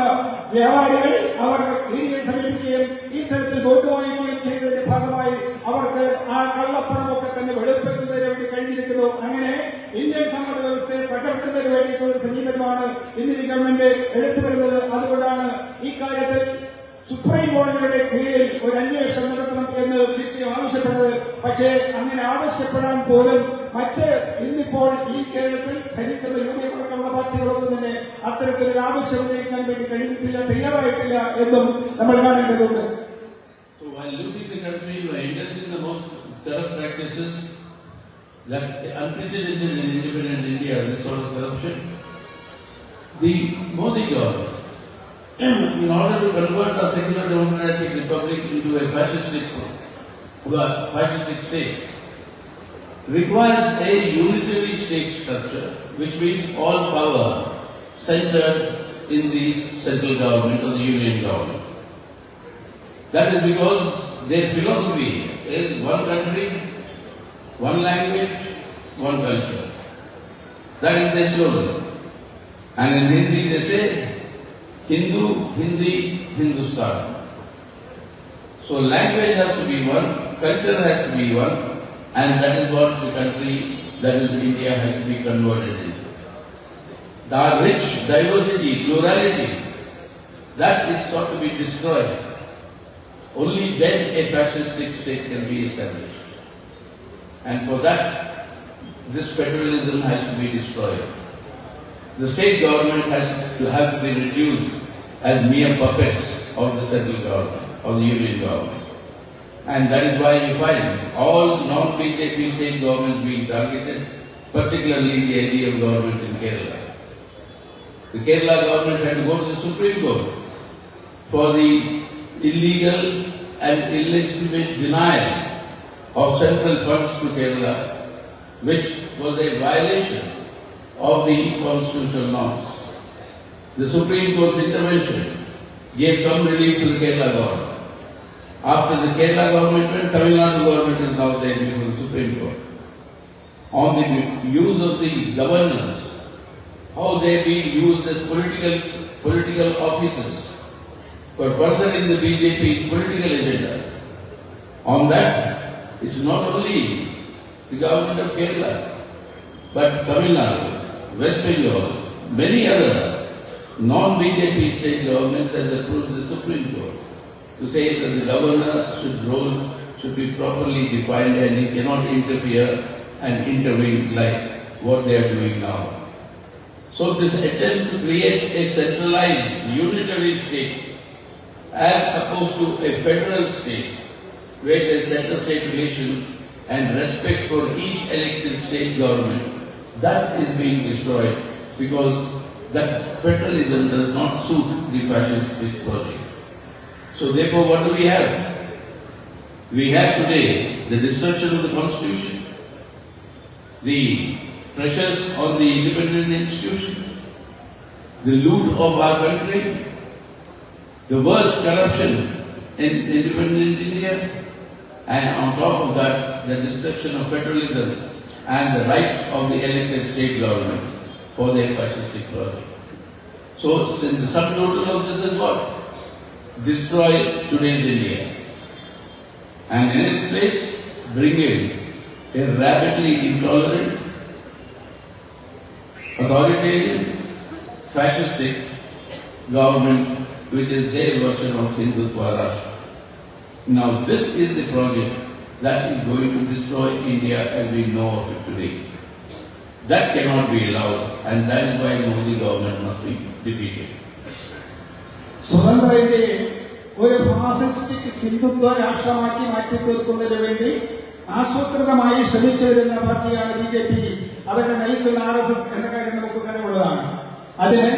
B: വ്യാപാരികൾ അവർ ഇഡിയെ സമീപിക്കുകയും ഈ തരത്തിൽ വോട്ട് വാങ്ങിക്കുകയും ചെയ്തതിന്റെ ഭാഗമായി അവർക്ക് ആ കള്ളപ്പണമൊക്കെ തന്നെ വെളുപ്പിക്കുന്നതിന് വേണ്ടി കഴിഞ്ഞിരിക്കുന്നു. അങ്ങനെ ഇന്ന് ഈ ഗവൺമെന്റ് എടുത്തു വരുന്നത്. അതുകൊണ്ടാണ് ഈ കാര്യത്തിൽ സുപ്രീം കോടതിയുടെ കീഴിൽ ഒരു അന്വേഷണം നടത്തണം എന്ന് CPM ആവശ്യപ്പെട്ടത്. പക്ഷേ അങ്ങനെ ആവശ്യപ്പെടാൻ പോലും ഇന്നിപ്പോൾ ഈ കേരളത്തിൽ ഭരിക്കുന്ന UDF അടക്കമുള്ള പാർട്ടികളൊന്നും തന്നെ അത്തരത്തിലൊരു ആവശ്യം ഉന്നയിക്കാൻ വേണ്ടി കഴിയുന്നില്ല, തയ്യാറായിട്ടില്ല എന്നും നമ്മൾ കാണേണ്ടതുണ്ട്.
A: So while looting the country, you are indulging the most corrupt practices that unprecedented in independent India, this sort of corruption. The Modi government, in order to convert our secular democratic republic into a fascistic state, requires a unitary state structure, which means all power centered in the central government or the union government. That is because their philosophy is one country, one language, one culture. That is their slogan. And in Hindi they say, Hindu, Hindi, Hindustan. So language has to be one, culture has to be one, and that is what the country, that is India, has to be converted into. The rich diversity, plurality, that is sought to be destroyed. Only then a fascistic state can be established. And for that, this federalism has to be destroyed. The state government has to be reduced as mere puppets of the central government, of the union government. And that is why you find all non-BJP state governments being targeted, particularly the ADM government in Kerala. The Kerala government had to go to the Supreme Court for the illegal and illegitimate denial of central funds to Kerala, which was a violation of the constitutional norms. The Supreme Court's intervention gave some relief to the Kerala government. After the Kerala government went, Tamil Nadu government is now there before the Supreme Court. On the use of the governors, how they being used as political officers for furthering the BJP's political agenda. On that, it's not only the government of Kerala, but Tamil Nadu, West Bengal, many other non-BJP state governments has approached the Supreme Court to say that the governor's role should be properly defined and he cannot interfere and intervene like what they are doing now. So this attempt to create a centralized unitary state as opposed to a federal state where there is center-state relations and respect for each elected state government, that is being destroyed because that federalism does not suit the fascistic project. So therefore, what do we have? We have today the destruction of the Constitution, the pressures on the independent institutions, the loot of our country, the worst corruption in independent India, and on top of that, the destruction of federalism and the rights of the elected state governments for their fascistic project. So, since the sum total of this is what? Destroy today's India. And in its place, bring in a rapidly intolerant, authoritarian, fascistic government, which is their version of Hindutva Rashtra. Now, this is the project that is going to destroy India as we know of it today. That cannot be allowed, and that is why Modi government must be defeated.
B: സ്വതന്ത്ര ഇന്ത്യയെ ഒരു fascistic Hindutva രാഷ്ട്രമാക്കി മാറ്റിത്തീർക്കുന്നതിന് വേണ്ടി ആസൂത്രിതമായി ശ്രമിച്ചു വരുന്ന പാർട്ടിയാണ് BJP. അവരുടെ നയിക്കുന്ന RSS എന്ന കാര്യം നമുക്ക് കണ്ടുള്ളതാണ്. അതിന്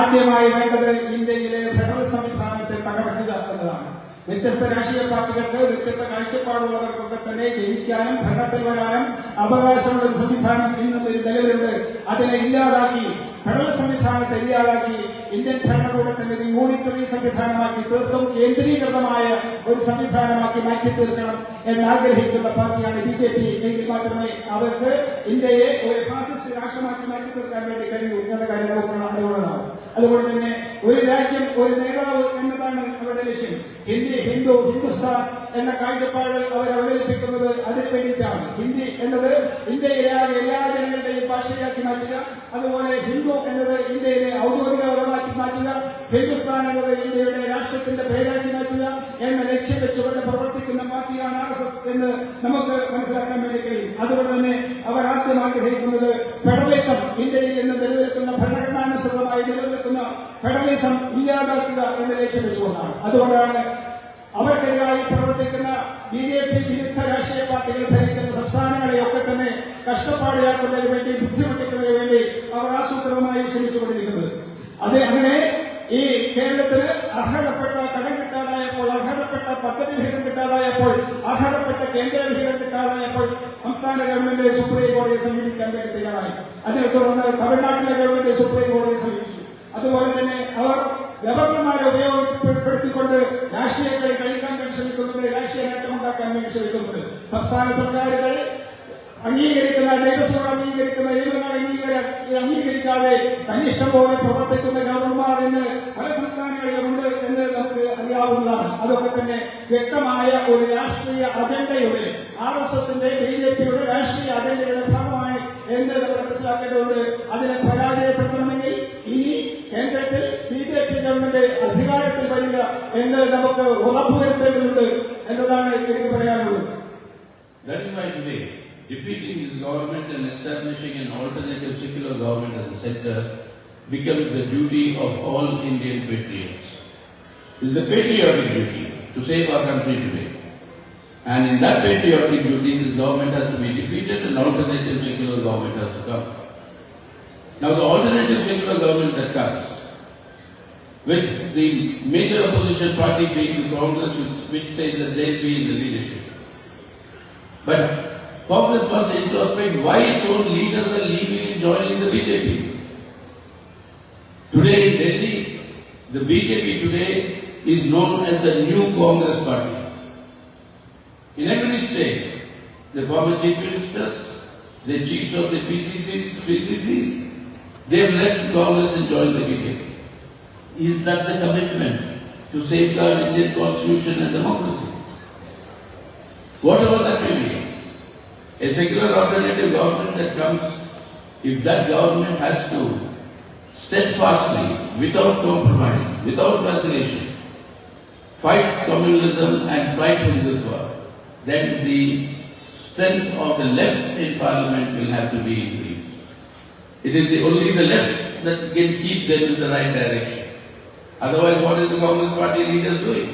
B: ആദ്യമായി വേണ്ടത് ഇന്ത്യയിലെ ഫെഡറൽ സംവിധാനത്തെ തകർക്കുക എന്നതാണ്. വ്യത്യസ്ത രാഷ്ട്രീയ പാർട്ടികൾക്ക് വ്യത്യസ്ത കാഴ്ചപ്പാടുള്ളവർക്കൊക്കെ തന്നെ ജയിക്കാനും ഭരണത്തിൽ വരാനും അവകാശമുള്ള ഒരു സംവിധാനം ഇന്നും നിലവിലുണ്ട്. അതിനെ ഇല്ലാതാക്കി, ഫെഡറൽ സംവിധാനത്തെ ഇല്ലാതാക്കി ഇന്ത്യൻ ഭരണകൂടത്തിന്റെ ഒരു യൂണിറ്ററി സംവിധാനമാക്കി തീർത്തും കേന്ദ്രീകൃതമായ ഒരു സംവിധാനമാക്കി മാറ്റി തീർക്കണം എന്നാഗ്രഹിക്കുന്ന പാർട്ടിയാണ് BJP. എങ്കിൽ മാത്രമേ അവർക്ക് ഇന്ത്യയെ ഒരു ഫാസിസ്റ്റ് രാഷ്ട്രമാക്കി മാറ്റി തീർക്കാൻ വേണ്ടി കഴിയൂ എന്ന കാര്യം നമുക്കുള്ള അറിവുള്ളതാണ്. അതുകൊണ്ട് തന്നെ ഒരു രാജ്യം, ഒരു നേതാവ് എന്നതാണ് അവരുടെ ലക്ഷ്യം. ഹിന്ദു, ഹിന്ദുസ്ഥാൻ എന്ന കാഴ്ചപ്പാട് അവർ അവതരിപ്പിക്കുന്നത് അതിന് വേണ്ടിയിട്ടാണ്. ഹിന്ദി എന്നത് ഇന്ത്യയിലെ എല്ലാ ജനങ്ങളുടെയും ഭാഷയാക്കി മാറ്റുക, അതുപോലെ ഹിന്ദു എന്നത് ഇന്ത്യയിലെ ഔദ്യോഗിക പദമാക്കി മാറ്റുക, ഹിന്ദുസ്ഥാൻ എന്നത് ഇന്ത്യയുടെ രാഷ്ട്രത്തിന്റെ പേരാക്കി മാറ്റുക എന്ന ലക്ഷ്യം വെച്ചുകൊണ്ട് പ്രവർത്തിക്കുന്ന പാർട്ടിയാണ് RSS എന്ന് നമുക്ക് മനസ്സിലാക്കാൻ വേണ്ടി കഴിയും. അതുകൊണ്ട് തന്നെ അവർ ആദ്യം ആഗ്രഹിക്കുന്നത് ഫെഡറലിസം, ഇന്ത്യയിൽ നിന്ന് നിലനിൽക്കുന്ന ഭരണഘടനാനുസൃതമായി നിലനിൽക്കുന്ന ഫെഡറലിസം ഇല്ലാതാക്കുക എന്ന ലക്ഷ്യം വെച്ചുകൊണ്ടാണ്. അതുകൊണ്ടാണ് അവർക്കെതിരായി പ്രവർത്തിക്കുന്ന BJP വിരുദ്ധ രാഷ്ട്രീയ പാർട്ടികൾ ഭരിക്കുന്ന സംസ്ഥാനങ്ങളെയൊക്കെ തന്നെ കഷ്ടപ്പാടിലാക്കുന്നതിന് വേണ്ടി, ബുദ്ധിമുട്ടിക്കുന്നതിന് വേണ്ടി അവർ ആസൂത്രിതമായി ശ്രമിച്ചുകൊണ്ടിരിക്കുന്നത്. അങ്ങനെ ഈ കേരളത്തിന് അർഹതപ്പെട്ട കടം കിട്ടാതായപ്പോൾ, അർഹതപ്പെട്ട പദ്ധതി വിഹിതം കിട്ടാതായപ്പോൾ, അർഹതപ്പെട്ട കേന്ദ്ര വിഹിതം കിട്ടാതായപ്പോൾ സംസ്ഥാന ഗവൺമെന്റ് സുപ്രീം കോടതിയെ സമീപിക്കാൻ വേണ്ടി തയ്യാറായി. അതിനെ തുടർന്ന് തമിഴ്നാട്ടിലെ ഗവൺമെന്റ് സുപ്രീം കോടതിയെ സമീപിച്ചു. അതുപോലെ തന്നെ അവർ ഗവർണർമാരെ ഉപയോഗപ്പെടുത്തിക്കൊണ്ട് രാഷ്ട്രീയ കളി കളിക്കാൻ വേണ്ടി ശ്രമിക്കുന്നുണ്ട്, രാഷ്ട്രീയ നേട്ടമുണ്ടാക്കാൻ വേണ്ടി ശ്രമിക്കുന്നുണ്ട്. സംസ്ഥാന സർക്കാരുകൾ അംഗീകരിക്കുന്ന നിയമസഭ നിയമങ്ങൾ അംഗീകരിക്കാതെ തന്നിഷ്ടം പോലെ പ്രവർത്തിക്കുന്ന ഗവർണർമാർ ഇന്ന് പല സംസ്ഥാനങ്ങളിലുമുണ്ട് എന്ന് നമുക്ക് അറിയാവുന്നതാണ്. അതൊക്കെ തന്നെ വ്യക്തമായ ഒരു രാഷ്ട്രീയ അജണ്ടയുടെ, RSSന്റെ BJPയുടെ രാഷ്ട്രീയ അജണ്ടയുടെ ഭാഗമായി എന്ന് നമ്മൾ മനസ്സിലാക്കേണ്ടതുണ്ട്. അതിനെ പരാജയപ്പെടുത്തണമെങ്കിൽ ഇനി കേന്ദ്രത്തിൽ BJP ഗവൺമെന്റ് അധികാരത്തിൽ വരിക എന്ന് നമുക്ക് ഉറപ്പുവരുത്തേണ്ടതുണ്ട് എന്നതാണ് എനിക്ക് പറയാനുള്ളത്.
A: That is why today, defeating this government and establishing an alternative secular government at the center becomes the duty of all Indian patriots. It is a patriotic duty to save our country today. And in that patriotic duty, this government has to be defeated and alternative secular government has to come. Now the alternative secular government that comes, with the major opposition party being the Congress, which says that they will be in the leadership. But Congress must introspect why its own leaders are leaving and joining the BJP. Today in Delhi, the BJP today is known as the new Congress party. In every state, the former chief ministers, the chiefs of the PCCs, they have left Congress and joined the BJP. Is that the commitment to safeguard Indian constitution and democracy? Whatever that may be, a secular alternative government that comes, if that government has to steadfastly, without compromise, without vacillation, fight communalism and fight Hindutva, then the strength of the left in parliament will have to be increased. It is only the left that can keep them in the right direction. Otherwise, what is the Congress party leaders doing?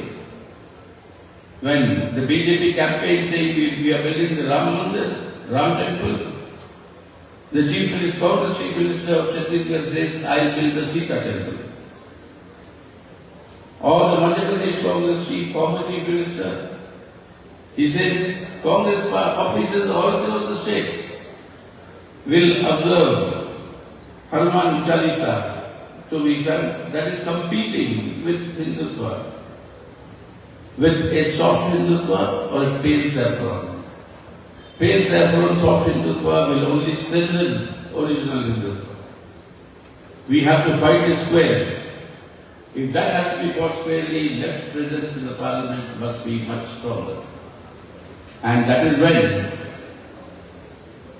A: When the BJP campaign saying we are building the Ram Mandir, Ram Temple, the Congress Chief Minister of Chhattisgarh says, I will build the Sita Temple. Or the Madhya Pradesh Congress former Chief Minister, he says, Congress officers all across the state will observe Hanuman Chalisa to be done. That is competing with Hindutva, with a soft Hindutva or a pale saffron. Pale saffron, soft Hindutva will only strengthen original Hindutva. We have to fight it square. If that has to be fought squarely, left's presence in the parliament must be much stronger. And that is when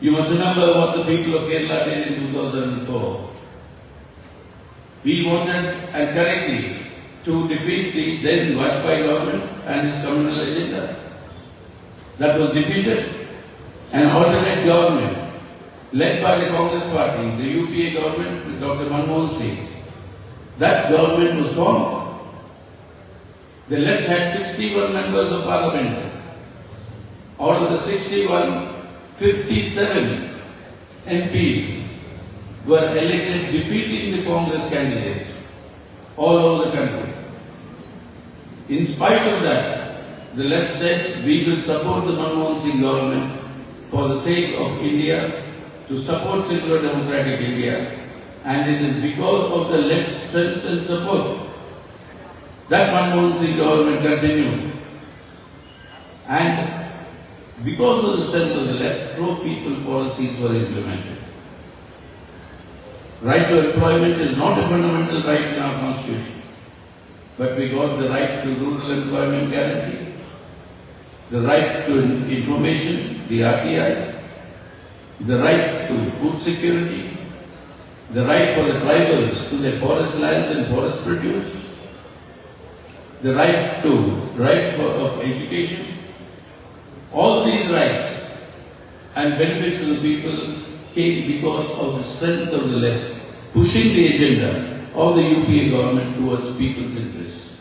A: you must remember what the people of Kerala did in 2004. We wanted, and correctly, to defeat the then Vajpayee government and its communal agenda. That was defeated. An alternate government led by the Congress party, the UPA government with Dr. Manmohan Singh. That government was formed. The left had 61 members of parliament. Out of the 61, 57 MPs were elected defeating the Congress candidates all over the country. In spite of that, the left said we will support the Manmohan Singh government for the sake of India, to support secular democratic India, and it is because of the left's strength and support that Manmohan Singh government continued. And because of the strength of the left, pro-people policies were implemented. Right to employment is not a fundamental right in our constitution, but we got the right to rural employment guarantee. the right to information, the RTI, the right to food security, the right for the tribals to their forest lands and forest produce, the right of education. All these rights and benefits to the people came because of the strength of the left, pushing the agenda of the UPA government towards people's interests.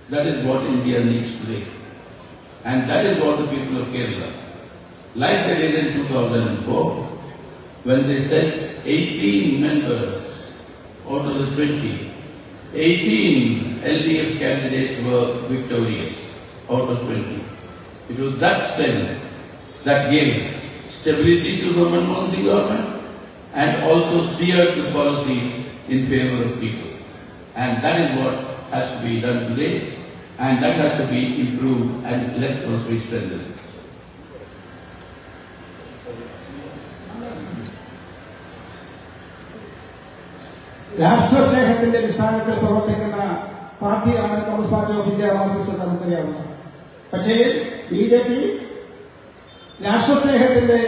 A: That is what India needs today. And that is what the people of Kerala, like they did in 2004, when they sent 18 members out of the 20, 18 LDF candidates were victorious out of 20. It was that strength that gave stability to the Manmohan Singh government and also steered the policies in favor of people. And that is what has to be done today, and that has to be improved and left must be strengthened.
B: രാഷ്ട്രസ്നേഹത്തിന്റെ അടിസ്ഥാനത്തിൽ പ്രവർത്തിക്കുന്ന പാർട്ടിയാണ് Communist Party of India Marxist നമുക്കറിയാവുന്നത്. പക്ഷേ BJP രാഷ്ട്രസ്നേഹത്തിന്റെ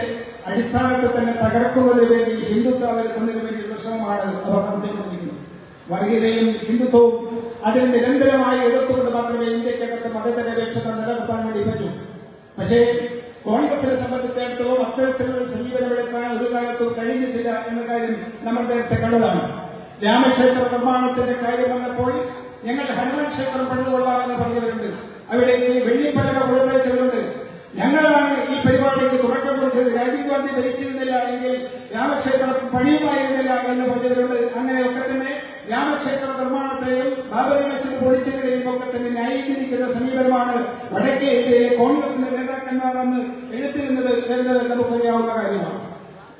B: അടിസ്ഥാനത്തിൽ തന്നെ തകർക്കുന്നതിന് വേണ്ടി, ഹിന്ദുത്വ വരുത്തുന്നതിന് വേണ്ടിയുള്ള ശ്രമമാണ് അവർ നടത്തിക്കൊണ്ടിരിക്കുന്നത്. വർഗീയതയും ഹിന്ദുത്വവും അതിന് നിരന്തരമായി എതിർത്തുകൊണ്ട് മാത്രമേ ഇന്ത്യക്കകത്ത് മതനിരപേക്ഷത നിലനിർത്താൻ വേണ്ടി പറ്റൂ. പക്ഷേ കോൺഗ്രസിനെ സംബന്ധിച്ചിടത്തോളം അത്തരത്തിലുള്ള സമീപനമെടുക്കാൻ ഒരു കാലത്തും കഴിഞ്ഞിട്ടില്ല എന്ന കാര്യം നമ്മൾ നേരത്തെ കണ്ടതാണ്. രാമക്ഷേത്ര നിർമ്മാണത്തിന്റെ കാര്യം വന്നപ്പോൾ ഞങ്ങൾ ഹനുമാൻ ക്ഷേത്രം പണിതുകൊള്ളാമെന്ന് പറഞ്ഞവരുണ്ട്. അവിടേക്ക് വെള്ളിപ്പലക കൊടുത്തയച്ചവരുണ്ട്. ഞങ്ങളാണ് ഈ പരിപാടിക്ക് തുടക്കം കുറിച്ചത്. രാജീവ് ഗാന്ധി ഭരിച്ചിരുന്നില്ല എങ്കിൽ രാമക്ഷേത്രം പണിയുമായിരുന്നില്ല എന്ന് പറഞ്ഞവരുണ്ട്. അങ്ങനെയൊക്കെ തന്നെ രാമക്ഷേത്ര നിർമ്മാണത്തെയും ബാബരി മസ്ജിദ് പൊളിച്ചതിനെയും ഒക്കെ തന്നെ ന്യായീകരിക്കുന്ന സമീപനമാണ് വടക്കേ ഇന്ത്യയിലെ കോൺഗ്രസിന്റെ നേതാക്കന്മാർ അന്ന് എടുത്തിരുന്നത് എന്ന് നമുക്കറിയാവുന്ന കാര്യമാണ്.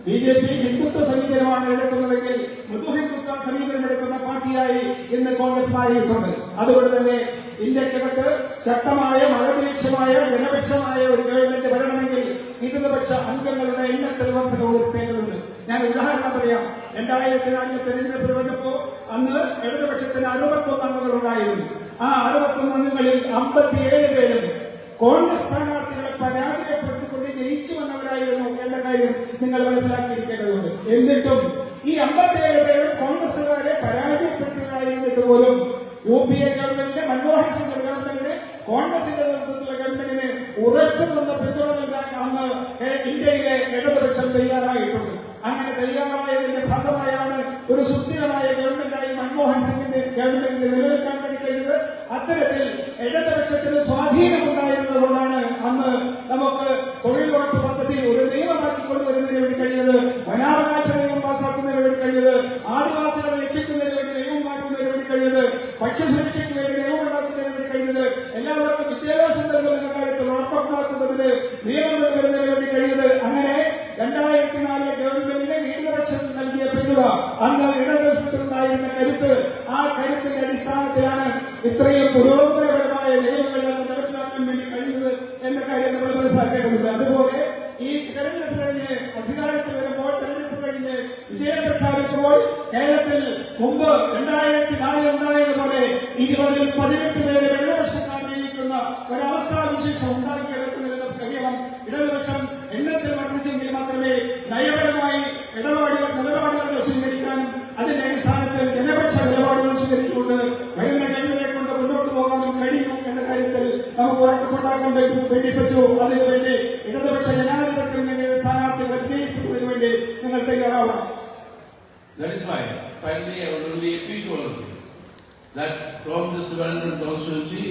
B: BJP ഹിന്ദുത്വ സമീപനമാണ് എടുക്കുന്നതെങ്കിൽ മൃദുഹിന്ദുത്വ സമീപനമെടുക്കുന്ന പാർട്ടിയായി ഇന്ന് കോൺഗ്രസ് മാറിയിട്ടുണ്ട്. അതുകൊണ്ട് തന്നെ ഇന്ത്യക്കകത്ത് ശക്തമായ മതനിരപേക്ഷമായ ജനപക്ഷമായ ഒരു ഗവൺമെന്റ് വരണമെങ്കിൽ ഇടതുപക്ഷ അംഗങ്ങളുടെ എണ്ണത്തിൽ വർധന വരുത്തേണ്ടതുണ്ട്. ഞാൻ ഉദാഹരണം പറയാം. 2004 തെരഞ്ഞെടുപ്പ് വന്നപ്പോൾ അന്ന് ഇടതുപക്ഷത്തിന് 61 അംഗങ്ങൾ ഉണ്ടായിരുന്നു. ആ 61 അംഗങ്ങളിൽ 57 പേരും കോൺഗ്രസ് സ്ഥാനാർത്ഥികളെ പരാജയപ്പെടുത്തിക്കൊണ്ട് ജയിച്ചു വന്നവരായിരുന്നു എന്ന കാര്യം നിങ്ങൾ മനസ്സിലാക്കിയിരിക്കേണ്ടതുണ്ട്. എന്നിട്ടും ഈ 57 പേരും കോൺഗ്രസുകാരെ പരാജയപ്പെടുത്തിയതായിരുന്നിട്ട് പോലും UPA ഗവൺമെന്റിന്റെ, മൻമോഹൻ സിംഗ് ഗവൺമെന്റിന്, കോൺഗ്രസിന്റെ നേതൃത്വത്തിലുള്ള ഗവൺമെന്റിന് ഉറച്ചു നിന്ന പിന്തുണ നൽകാൻ അന്ന് ഇന്ത്യയിലെ ഇടതുപക്ഷം തയ്യാറായിട്ടുണ്ട്. അങ്ങനെ തയ്യാറായതിന്റെ ഭാഗമായാണ് ഒരു സുസ്ഥിരമായ ഗവൺമെന്റായി മൻമോഹൻ സിംഗിന്റെ ഗവൺമെന്റിന് നിലനിൽക്കാൻ വേണ്ടി കഴിഞ്ഞത്. അത്തരത്തിൽ ഇടതുപക്ഷത്തിന് സ്വാധീനമുണ്ടായിരുന്നത് കൊണ്ടാണ് അന്ന് നമുക്ക് തൊഴിലുറപ്പ് പദ്ധതി ഒരു നിയമമാക്കി കൊണ്ടുവരുന്നതിന് വേണ്ടി കഴിഞ്ഞത്, വനാവകാശ നിയമം പാസാക്കുന്നതിന് വേണ്ടി കഴിഞ്ഞത്, ആദിവാസികളെ രക്ഷിക്കുന്നതിന് വേണ്ടി നിയമം മാറ്റുന്നതിന് വേണ്ടി കഴിഞ്ഞത്, ഭക്ഷ്യസുരക്ഷയ്ക്ക് വേണ്ടി നിയമം ഉണ്ടാക്കുന്നതിന് വേണ്ടി കഴിഞ്ഞത്, എല്ലാവർക്കും വിദ്യാഭ്യാസം നൽകുന്ന കാര്യത്തിൽ ഉറപ്പുണ്ടാക്കുന്നതിന് നിയമങ്ങൾ വരുന്നതിന് വേണ്ടി കഴിഞ്ഞത്. അങ്ങനെ 2004 ഗവൺമെന്റിന് ഇടതുപക്ഷം നൽകിയ പിന്തുണ, അന്ന് ഇടതുപക്ഷത്തിനുണ്ടായിരുന്ന കരുത്ത്, ആ കരുത്തിന്റെ അടിസ്ഥാനത്തിലാണ് ഇത്രയും പുരോഗമനപരമായ നിയമങ്ങൾ നടപ്പിലാക്കാൻ വേണ്ടി കഴിയുന്നത് എന്ന കാര്യം നമ്മൾ മനസ്സിലാക്കേണ്ടതുണ്ട്. അതുപോലെ ഈ തെരഞ്ഞെടുപ്പ് കഴിഞ്ഞ് അധികാരത്തിൽ വരുമ്പോൾ, തെരഞ്ഞെടുപ്പ് കഴിഞ്ഞ് വിജയം പ്രഖ്യാപിക്കുമ്പോൾ കേരളത്തിൽ മുമ്പ് 2004 ഉണ്ടായതുപോലെ 20-ൽ 18 പേര് ഇടതുപക്ഷക്കാർ ജയിക്കുന്ന ഒരവസ്ഥാവിശേഷം ഉണ്ടാക്കിയെടുക്കുന്നതിന് കഴിയണം. ഇടതുപക്ഷം എണ്ണത്തിൽ വർദ്ധിച്ചെങ്കിൽ മാത്രമേ നയപരമായി നിലപാടുകൾ സ്വീകരിക്കാനും അതിന്റെ അടിസ്ഥാനത്തിൽ ജനപക്ഷ നിലപാടുകൾ സ്വീകരിച്ചുകൊണ്ട് വരുന്ന ഗവൺമെന്റിനെ കൊണ്ട് മുന്നോട്ട് പോകാനും കഴിയും എന്ന കാര്യത്തിൽ നമുക്ക് ഉറപ്പുണ്ടാക്കാൻ വേണ്ടി പറ്റൂ. അതിനുവേണ്ടി ഇടതുപക്ഷ ജനാധിപത്യത്തിന് വേണ്ടി സ്ഥാനാർത്ഥികളെ വിജയിപ്പിക്കുന്നതിന് വേണ്ടി നിങ്ങൾ തയ്യാറാവണം.
A: That is why, finally, I would only appeal to all of you that from this Trivandrum constituency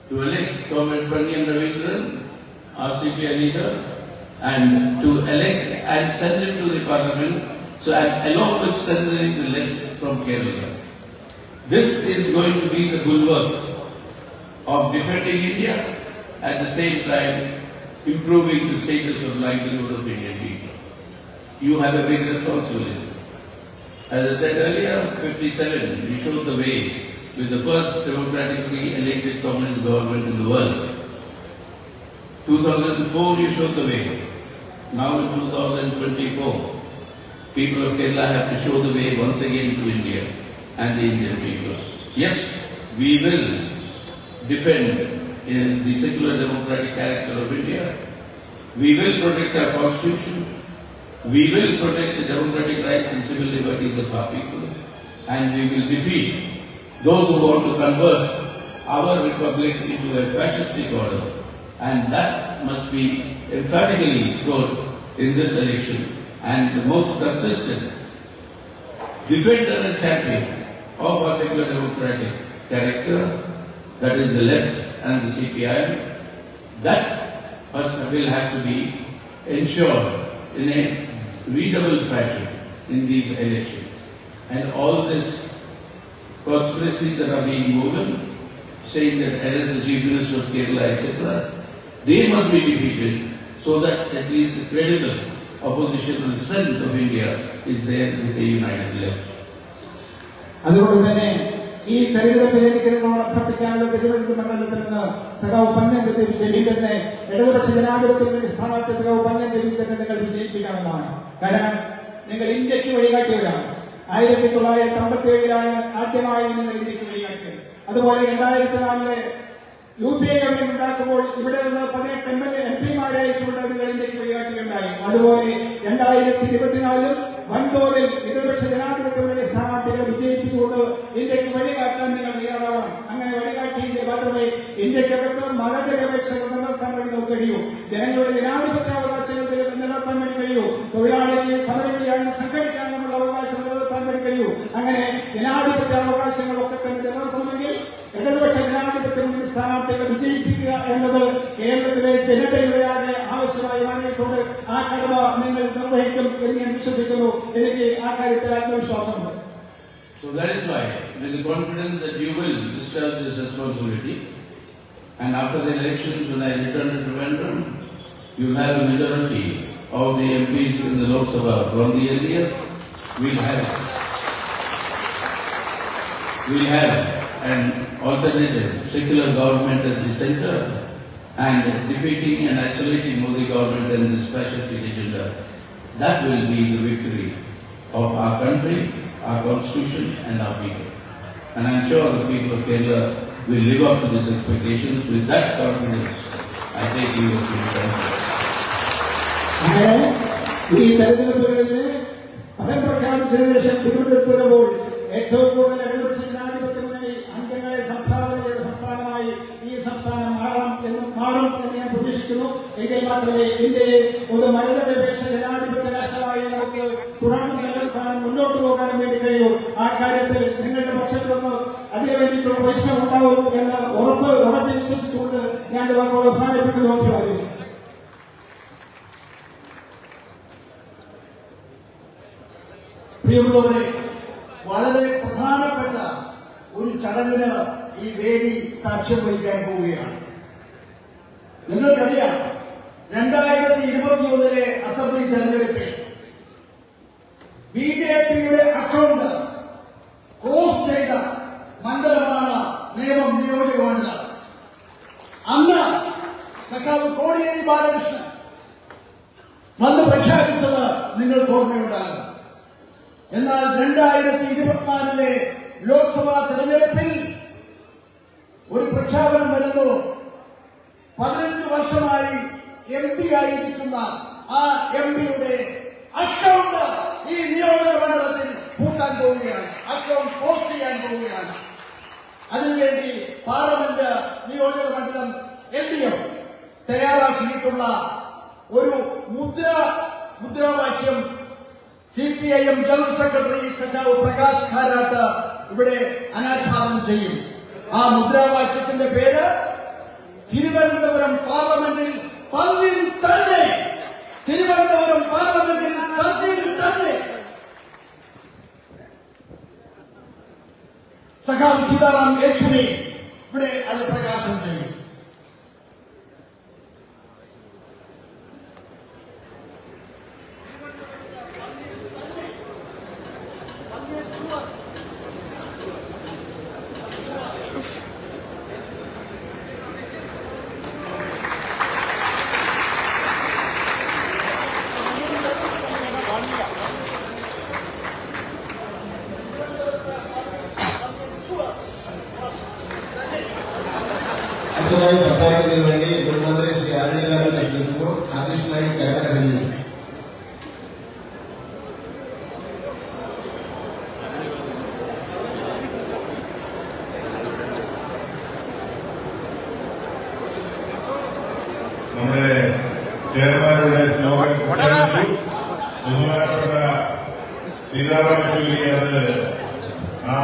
A: to elect Comrade Pandian Ravindran, our CPI leader, and to elect and send him to the parliament, so along with strengthening the left from Kerala. This is going to be the bulwark of defending India, at the same time improving the status of livelihood of Indian people. You have a big responsibility. As I said earlier, 57, we showed the way with the first democratically elected communist government in the world. 2004, you showed the way. Now in 2024, people of Kerala have to show the way once again to India and the Indian people. Yes, we will defend in the secular democratic character of India. We will protect our constitution. We will protect the democratic rights and civil liberties of our people. And we will defeat those who want to convert our republic into a fascistic order. And that must be emphatically scored in this election. And the most consistent defender and champion of our secular democratic character, that is the left and the CPI, that will have to be ensured in a readable fashion in these elections. And all this conspiracies that are being woven, saying that L is the Chief Minister of Kerala, etc., they must be defeated so that at least the credible opposition to the strength of India is there with a united left.
B: അതുകൊണ്ട് തന്നെ ഈ തെരഞ്ഞെടുപ്പിൽ എനിക്ക് നിങ്ങളോട് അഭ്യർത്ഥിക്കാനുള്ള തിരുവനന്തപുരം മണ്ഡലത്തിൽ നിന്ന് സഖാവ് പന്നൻ രവീന്ദ്രനെ ഇടതുപക്ഷ ജനാധിപത്യത്തിന് വേണ്ടി സ്ഥാനാർത്ഥി സഖാവ് പന്നൻ രവീന്ദ്രനെ നിങ്ങൾ വിജയിപ്പിക്കണമെന്നാണ്. കാരണം നിങ്ങൾ ഇന്ത്യക്ക് വഴികാട്ടിയവരാണ്. 1957 ആദ്യമായി നിങ്ങൾ ഇന്ത്യക്ക് വഴികാട്ടിയത്. അതുപോലെ 2004 UPA ഗവൺമെന്റ് ഉണ്ടാക്കുമ്പോൾ ഇവിടെ നിന്ന് 18 MP-മാരെ അയച്ചുകൊണ്ട് നിങ്ങൾ ഇന്ത്യക്ക് വഴികാട്ടുകയുണ്ടായി. അതുപോലെ 2024 വൻതോതിൽ ഇടതുപക്ഷ ജനാധിപത്യത്തിന് വേണ്ടി സ്ഥാനാർത്ഥികളെ വിജയിപ്പിച്ചുകൊണ്ട് ഇന്ത്യക്ക് വഴികാട്ടാൻ നിങ്ങൾ തയ്യാറാവണം. അങ്ങനെ വഴികാട്ടിയെങ്കിൽ മാത്രമേ ഇന്ത്യക്കകത്ത് മതനിരപേക്ഷത നിലനിർത്താൻ വേണ്ടി നമുക്ക് കഴിയൂ. ജനങ്ങളുടെ ജനാധിപത്യാവകാശങ്ങൾ നിലനിർത്താൻ വേണ്ടി കഴിയൂ. തൊഴിലാളികളെ സമരങ്ങളിയായും സംഘടിക്കാനുമുള്ള അവകാശം നിലനിർത്താൻ വേണ്ടി കഴിയൂ. അങ്ങനെ ജനാധിപത്യാവകാശങ്ങളൊക്കെ തന്നെ നിലനിർത്തണമെങ്കിൽ ഇടതുപക്ഷ ജനാധിപത്യത്തിന് സ്ഥാനാർത്ഥികളെ വിജയിപ്പിക്കുക എന്നത് കേരളത്തിലെ ജനതയുടെ ആവശ്യമായി മാറിയിട്ടുണ്ട്. ആ കടമ നിങ്ങൾ നിർവഹിക്കും എന്ന് ഞാൻ വിശ്വസിക്കുന്നു. എനിക്ക് ആ കാര്യത്തിൽ ആത്മവിശ്വാസമുണ്ട്.
A: So that is why, with the confidence that you will discharge this responsibility, and after the elections, when I return to Trivandrum, you will have a majority of the MPs in the Lok Sabha from the LDF. We'll have an alternative secular government at the center, and defeating and isolating Modi government and this fascist agenda. That will be the victory of our country, our constitution and our people. And I am sure the people of Kerala will live up to these expectations. With that confidence, I take you as your country.
B: ഈ തെരഞ്ഞെടുപ്പുകളിൽ ഫലം പ്രഖ്യാപിച്ചതിനു ശേഷം തിരുവനന്തപുരത്ത് വരുമ്പോൾ ഏറ്റവും കൂടുതൽ ഇടതുപക്ഷ ജനാധിപത്യത്തിന് വേണ്ടി അംഗങ്ങളെ സംഭാവന ചെയ്ത സംസ്ഥാനമായി ഈ സംസ്ഥാനം മാറും എന്ന് ഞാൻ പ്രതീക്ഷിക്കുന്നു. എങ്കിൽ മാത്രമേ ഇന്ത്യയെ ഒരു മതനിരപേക്ഷ ജനാധിപത്യ രാഷ്ട്രമായി നമുക്ക് തുടർന്ന് നിലനിർത്താനും മുന്നോട്ട് പോകാനും വേണ്ടി കഴിയൂ. ആ കാര്യത്തിൽ നിങ്ങളുടെ പക്ഷത്തു നിന്ന് അതിനു വേണ്ടിയിട്ടുള്ള പരിശ്രമം ഉണ്ടാവും എന്ന ഉറച്ച് വിശ്വസിച്ചുകൊണ്ട് ഞാൻ വാക്കുകൾ അവസാനിപ്പിക്കുന്നു. അഭിവാദ്യം.
C: പ്രിയമുള്ളവരെ, വളരെ പ്രധാനപ്പെട്ട ഒരു ചടങ്ങിന് ഈ വേദി സാക്ഷ്യം വഹിക്കാൻ പോവുകയാണ്. നിങ്ങൾക്കറിയാം, 2021 അസംബ്ലി തെരഞ്ഞെടുപ്പിൽ BJPയുടെ അക്കൗണ്ട് ക്ലോസ് ചെയ്ത മണ്ഡലമാണ് നേമം നിയോജകമണ്ഡലം. അന്ന് സഖാവ് കോടിയേരി ബാലകൃഷ്ണൻ വന്ന് പ്രഖ്യാപിച്ചത് നിങ്ങൾക്ക് ഓർമ്മയുണ്ടാകും. എന്നാൽ 2024 ലോക്സഭാ തെരഞ്ഞെടുപ്പിൽ ഒരു പ്രഖ്യാപനം വരുന്നു. 15 വർഷമായി MP ആയിരിക്കുന്ന ആ MPയുടെ അക്കൗണ്ട് ഈ നിയോജക മണ്ഡലത്തിൽ പൂട്ടാൻ പോവുകയാണ്, അക്കൗണ്ട് പോസ്റ്റ് ചെയ്യാൻ പോവുകയാണ്. അതിനുവേണ്ടി പാർലമെന്റ് നിയോജക മണ്ഡലം LDF തയ്യാറാക്കിയിട്ടുള്ള ഒരു മുദ്രാവാക്യം CPIM ജനറൽ സെക്രട്ടറി സഖാവ് പ്രകാശ് കാരാട്ട് ഇവിടെ അനാച്ഛാദനം ചെയ്യും. ആ മുദ്രാവാക്യത്തിന്റെ പേര് തിരുവനന്തപുരം പാർലമെന്റിൽ പന്തിൽ തന്നെ. തിരുവനന്തപുരം പാർലമെന്റിൽ പന്തിൽ തന്നെ. സഖാവ് സീതാറാം യെച്ചൂരി ഇവിടെ അത് പ്രകാശനം ചെയ്യും.
D: അടുത്തതായി സംസാരിക്കുന്നതിന് വേണ്ടി മുൻമന്ത്രി ശ്രീ ആര്യലാലിനെ ക്ഷണിക്കുന്നു. അധ്യക്ഷനായി കരകര ഹരിയും.
E: നമ്മുടെ ചെയർമാനുടെ സ്ലോഗൻ പ്രഖ്യാപിച്ചു. ബഹുമാനപ്പെട്ട സീതാറാം യെച്ചൂരി അത് ആ